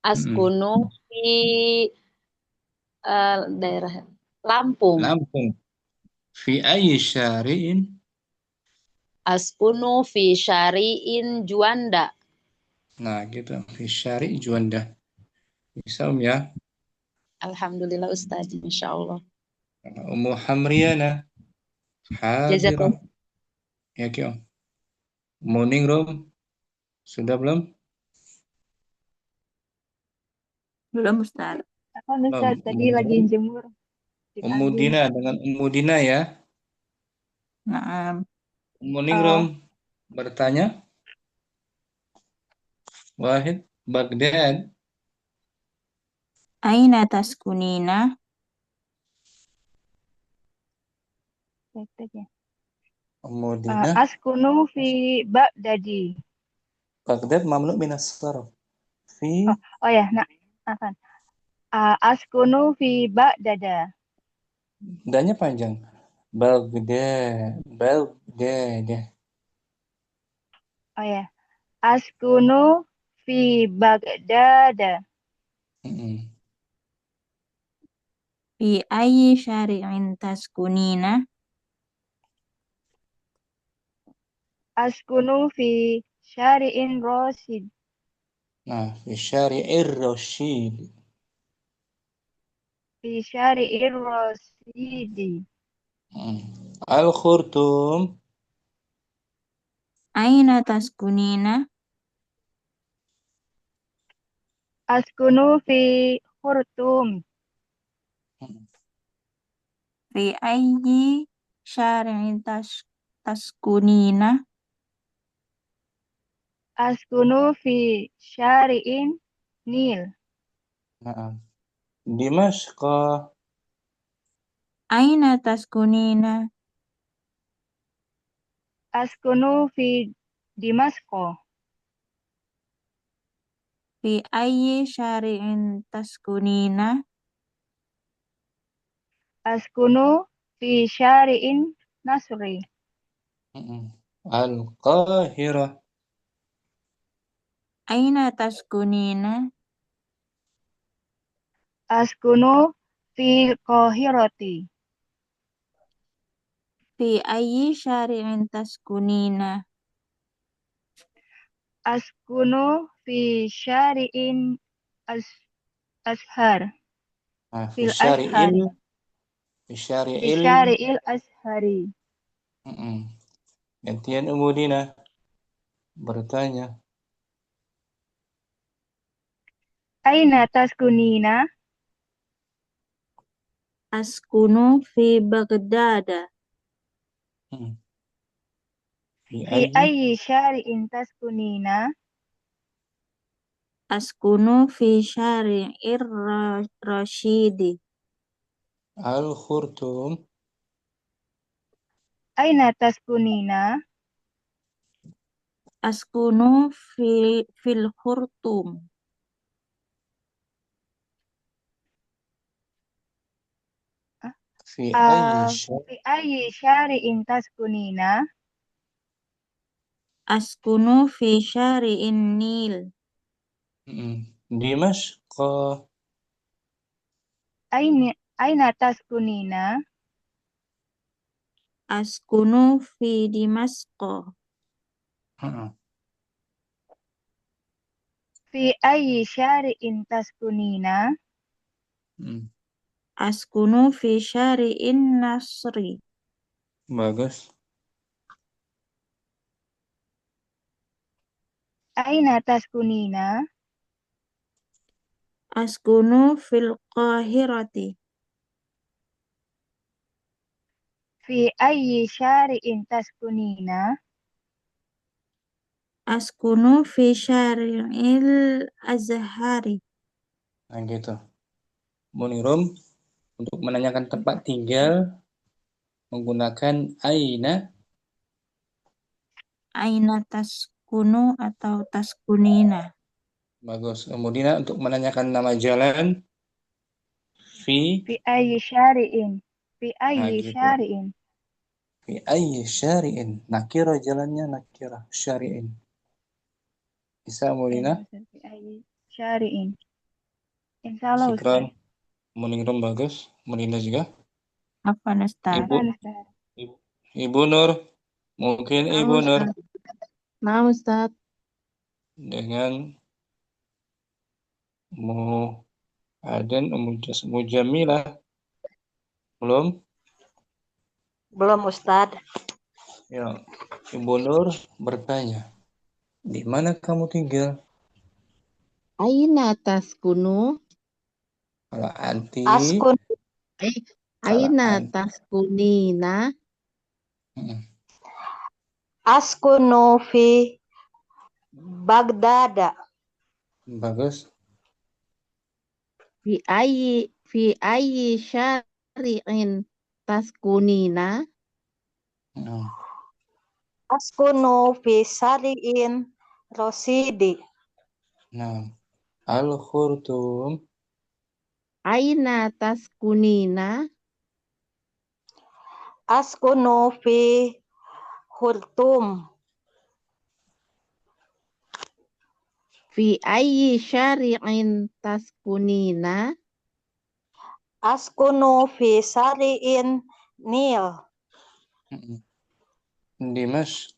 Speaker 11: Askunu fi daerah Lampung.
Speaker 1: Lampung. Fi ayyi syari'in?
Speaker 11: Askunu fi syari'in Juanda.
Speaker 1: Nah, gitu. Fi syari' Juanda. Bisa, ya.
Speaker 11: Alhamdulillah Ustaz, Masya Allah.
Speaker 1: Ummu Hamriana. Hadirah.
Speaker 11: Jazakallah.
Speaker 1: Ya, Ki Om. Morning room. Sudah belum?
Speaker 2: Belum, Ustaz.
Speaker 4: Apa Ustaz tadi lagi jemur di
Speaker 1: Ummu
Speaker 4: pagi.
Speaker 1: Dina dengan Ummu Dina ya.
Speaker 2: Naam.
Speaker 1: Morning room. Bertanya. Wahid. Baghdad.
Speaker 2: Aina taskunina?
Speaker 4: Tek-tek ya.
Speaker 1: Ummu Dina.
Speaker 4: Askunu fi Baghdadi.
Speaker 1: Baghdad mamnu minas sarf. Fi.
Speaker 4: Oh ya, nah, apa? Askunu fi Baghdada.
Speaker 1: Danya panjang. Baghdad. Baghdad.
Speaker 4: Oh ya, askunu fi Baghdada.
Speaker 2: Fi ayyi syari'in taskunina?
Speaker 4: Askunu fi syari'in Rosid.
Speaker 1: Nah, fi syari'ir Rasyid.
Speaker 4: Fi syari'ir Rosidi.
Speaker 1: Al-Khurtum.
Speaker 2: Aina taskunina?
Speaker 4: Askunu fi Khurtum.
Speaker 2: Fi ayyi syari'in taskunina?
Speaker 4: Askunu fi syari'in Nil.
Speaker 1: Nah, Dimashqa.
Speaker 2: Aina taskunina?
Speaker 4: Askunu fi Dimasko.
Speaker 2: Fi ayyi syari'in taskunina?
Speaker 4: Askunu fi syari'in Nasri.
Speaker 1: Al-Qahirah.
Speaker 2: Aina taskunina?
Speaker 4: Askunu fi Qahirati.
Speaker 2: Fi ayyi syari'in taskunina?
Speaker 4: Askunu fi syari'in Ashar.
Speaker 1: Nah, fi
Speaker 4: Fil Ashari. Fi syari'il Ashari.
Speaker 1: Gantian Ummu Dina bertanya.
Speaker 4: Aina taskunina?
Speaker 2: Askunu fi Baghdada.
Speaker 4: Fi ayyi syari'in taskunina?
Speaker 2: Askunu fi syari'ir Rasyidi.
Speaker 1: Al-Khurtum.
Speaker 4: Aina taskunina?
Speaker 2: Askunu fil Khurtum.
Speaker 1: Fi
Speaker 4: ayyi syari'in taskunina?
Speaker 2: Askunu fi syari'in Nil.
Speaker 1: Dimashqa.
Speaker 4: Aina taskunina?
Speaker 2: Askunu fi Dimasqa.
Speaker 4: Fi ayyi syari'in taskunina?
Speaker 2: Askunu fi syari'in nasri.
Speaker 1: Bagus.
Speaker 4: Aina taskunina?
Speaker 2: Askunu fil qahirati.
Speaker 4: Fi ayyi syari'in taskunina?
Speaker 2: Askunu fi syari'il azhari.
Speaker 1: Nah gitu. Munirum untuk menanyakan tempat tinggal menggunakan aina.
Speaker 2: Aina taskunu atau taskunina.
Speaker 1: Bagus. Kemudian untuk menanyakan nama jalan fi
Speaker 4: ayyi syari'in. Fi
Speaker 1: nah
Speaker 4: ayyi
Speaker 1: gitu.
Speaker 4: syari'in.
Speaker 1: Fi ayyi syari'in. Nakira jalannya nakira syari'in. Bisa Mulina?
Speaker 4: Fi ayyi syari'in. Insyaallah Ustaz.
Speaker 1: Syukran. Munirum bagus. Mulina juga.
Speaker 2: Apa Ustaz?
Speaker 1: Ibu Nur. Mungkin Ibu Nur.
Speaker 6: Nah, Ustaz.
Speaker 1: Dengan Aden Mujamilah. Belum?
Speaker 9: Belum Ustaz.
Speaker 1: Ya. Ibu Nur bertanya. Di mana kamu tinggal?
Speaker 6: Aina taskunu?
Speaker 1: Kalau anti.
Speaker 9: Askun.
Speaker 6: Aina taskunina?
Speaker 9: Askunu fi Baghdad.
Speaker 1: Bagus.
Speaker 6: Fi ayyi syari'in taskunina?
Speaker 9: Askunu fi Sari'in Rosidi.
Speaker 1: Nah, Al-Khurtum.
Speaker 6: Aina taskunina?
Speaker 9: Askunu fi Khurtum.
Speaker 6: Fi ayyi syari'in taskunina?
Speaker 9: Askunu fi Sari'in Nil.
Speaker 1: Dimas.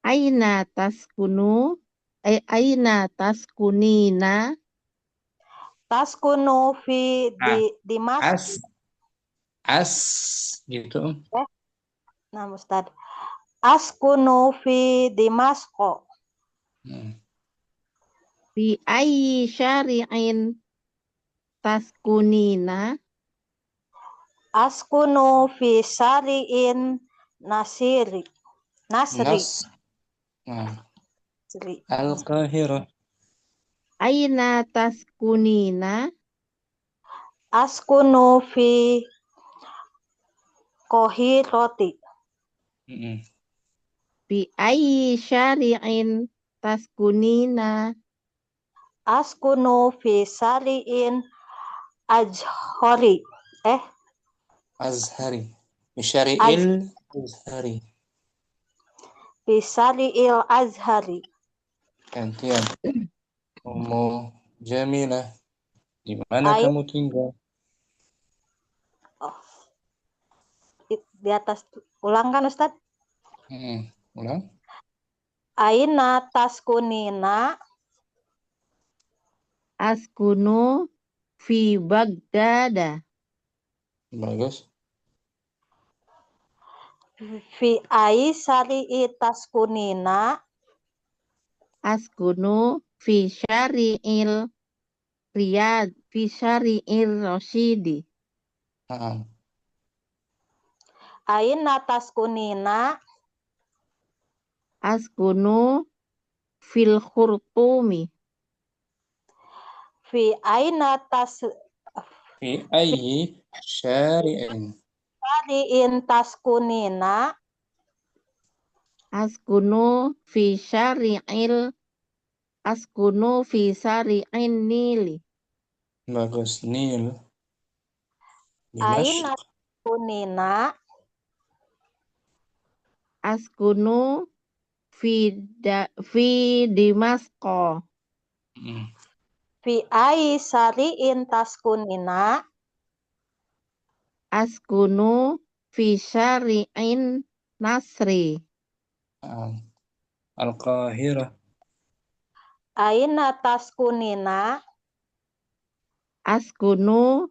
Speaker 6: Aina taskunu? Aina taskunina?
Speaker 9: Taskunu fi Dimas.
Speaker 1: As gitu.
Speaker 9: Nah, Ustaz. Askunu fi Dimasko.
Speaker 6: Fi ayyi syari'in taskunina?
Speaker 9: Askunu fi Sari'in Nasri.
Speaker 1: Al-Qahirah.
Speaker 6: Aina taskunina?
Speaker 9: Askunu fi Qahirati.
Speaker 6: Fi ayyi syari'in taskunina?
Speaker 9: Askunu fi Sari'in Azhari.
Speaker 1: Azhari. Syari'il Azhari.
Speaker 9: Fi Sari'il Azhari.
Speaker 1: Gantian. Ummu Jamilah. Di mana kamu tinggal?
Speaker 9: Di atas. Ulang kan Ustaz?
Speaker 1: Ulang.
Speaker 9: Aina taskunina?
Speaker 6: Askunu fi Baghdad.
Speaker 1: Bagus.
Speaker 9: Fi ai Sari'i taskunina?
Speaker 6: Askunu fi syari'il Riyad. Fi syari'il Rosidi.
Speaker 9: Aina taskunina?
Speaker 6: Askunu fil Khurtumi.
Speaker 9: Fi aina
Speaker 1: Fi ayyi syari'in.
Speaker 9: Sari'in taskunina?
Speaker 6: Askunu fi syari'in Nili.
Speaker 1: Bagus. Nil.
Speaker 9: Aina taskunina?
Speaker 6: Askunu fi Dimasko.
Speaker 9: Fi ai Sari'in taskunina?
Speaker 6: Askunu fi syari'in Nasri.
Speaker 1: Al-Qahirah.
Speaker 2: Aina taskunina?
Speaker 12: Askunu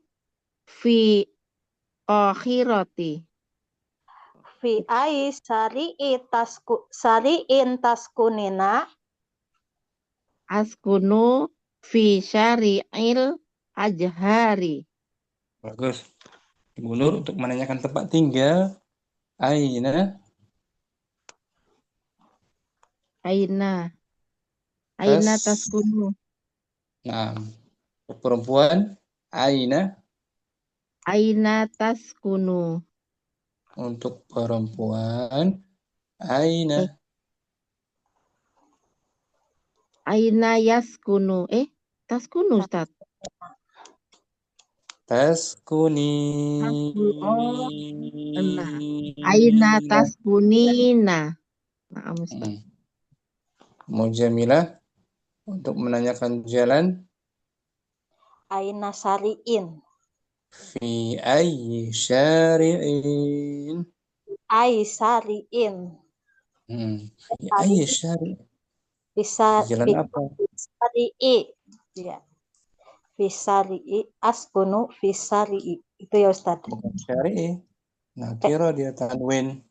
Speaker 12: fi akhirati.
Speaker 2: Fi ai sari'in taskunina?
Speaker 12: Askunu fi syari'il ajhari.
Speaker 1: Bagus. Ibu Nur untuk menanyakan tempat tinggal, aina
Speaker 12: taskunu.
Speaker 1: Nah, untuk perempuan, aina
Speaker 12: taskunu.
Speaker 1: untuk perempuan, aina
Speaker 12: Yaskunu. Taskunu, Ustaz.
Speaker 1: taskuni.
Speaker 12: Nah. Aina taskunina. Nah, Ustaz.
Speaker 1: Mujamilah untuk menanyakan jalan,
Speaker 2: Aina sari'in?
Speaker 1: fi ayyi syari'in.
Speaker 2: Ai sari'in.
Speaker 1: Fi ayyi syari'in.
Speaker 2: Bisa
Speaker 1: Jalan apa?
Speaker 2: Sari'i. Ya. Fisari'i askunu fisari'i. Itu ya Ustaz.
Speaker 1: Bukan syari'i. Nakira dia tanwin.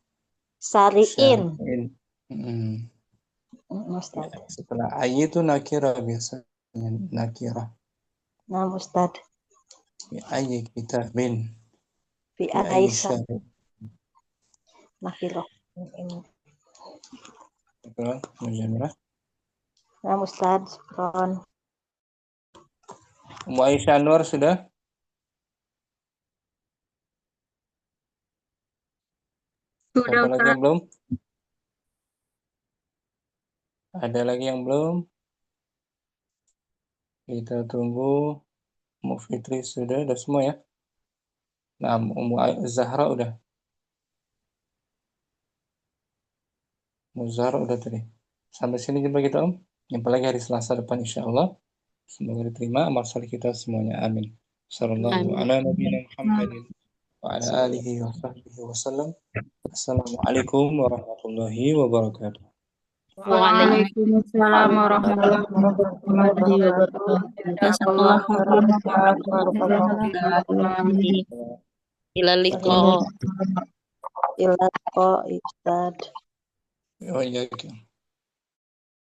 Speaker 2: Sari'in.
Speaker 1: Ustaz. Setelah ayy itu nakira biasanya nakira.
Speaker 2: Nah, Ustaz.
Speaker 1: Fi ayyi kitabin.
Speaker 2: Fi
Speaker 1: ayyi
Speaker 2: ayyi
Speaker 1: syari'in.
Speaker 2: Nakira.
Speaker 1: Nakira, mujamilah.
Speaker 2: Nah, Ustaz. Syukron.
Speaker 1: Ummu Aisyah Anwar sudah?
Speaker 2: Sudah,
Speaker 1: Siapa lagi yang belum? Ada lagi yang belum? Kita tunggu. Ummu Fitri sudah semua ya? Nah, Ummu Zahra udah. Ummu Zahra udah tadi. Sampai sini jumpa kita Om. Jumpa lagi hari Selasa depan insya Allah. Semoga diterima amal saleh kita semuanya. Amin. Sallallahu ala nabiyina Muhammadin wa ala alihi wa sahbihi wasallam. Assalamualaikum warahmatullahi wabarakatuh.
Speaker 2: Waalaikumsalam warahmatullahi wabarakatuh. Jazakallahu khairan.
Speaker 11: Ila liqa.
Speaker 2: Ila liqa, Ustaz.
Speaker 1: Oh iya.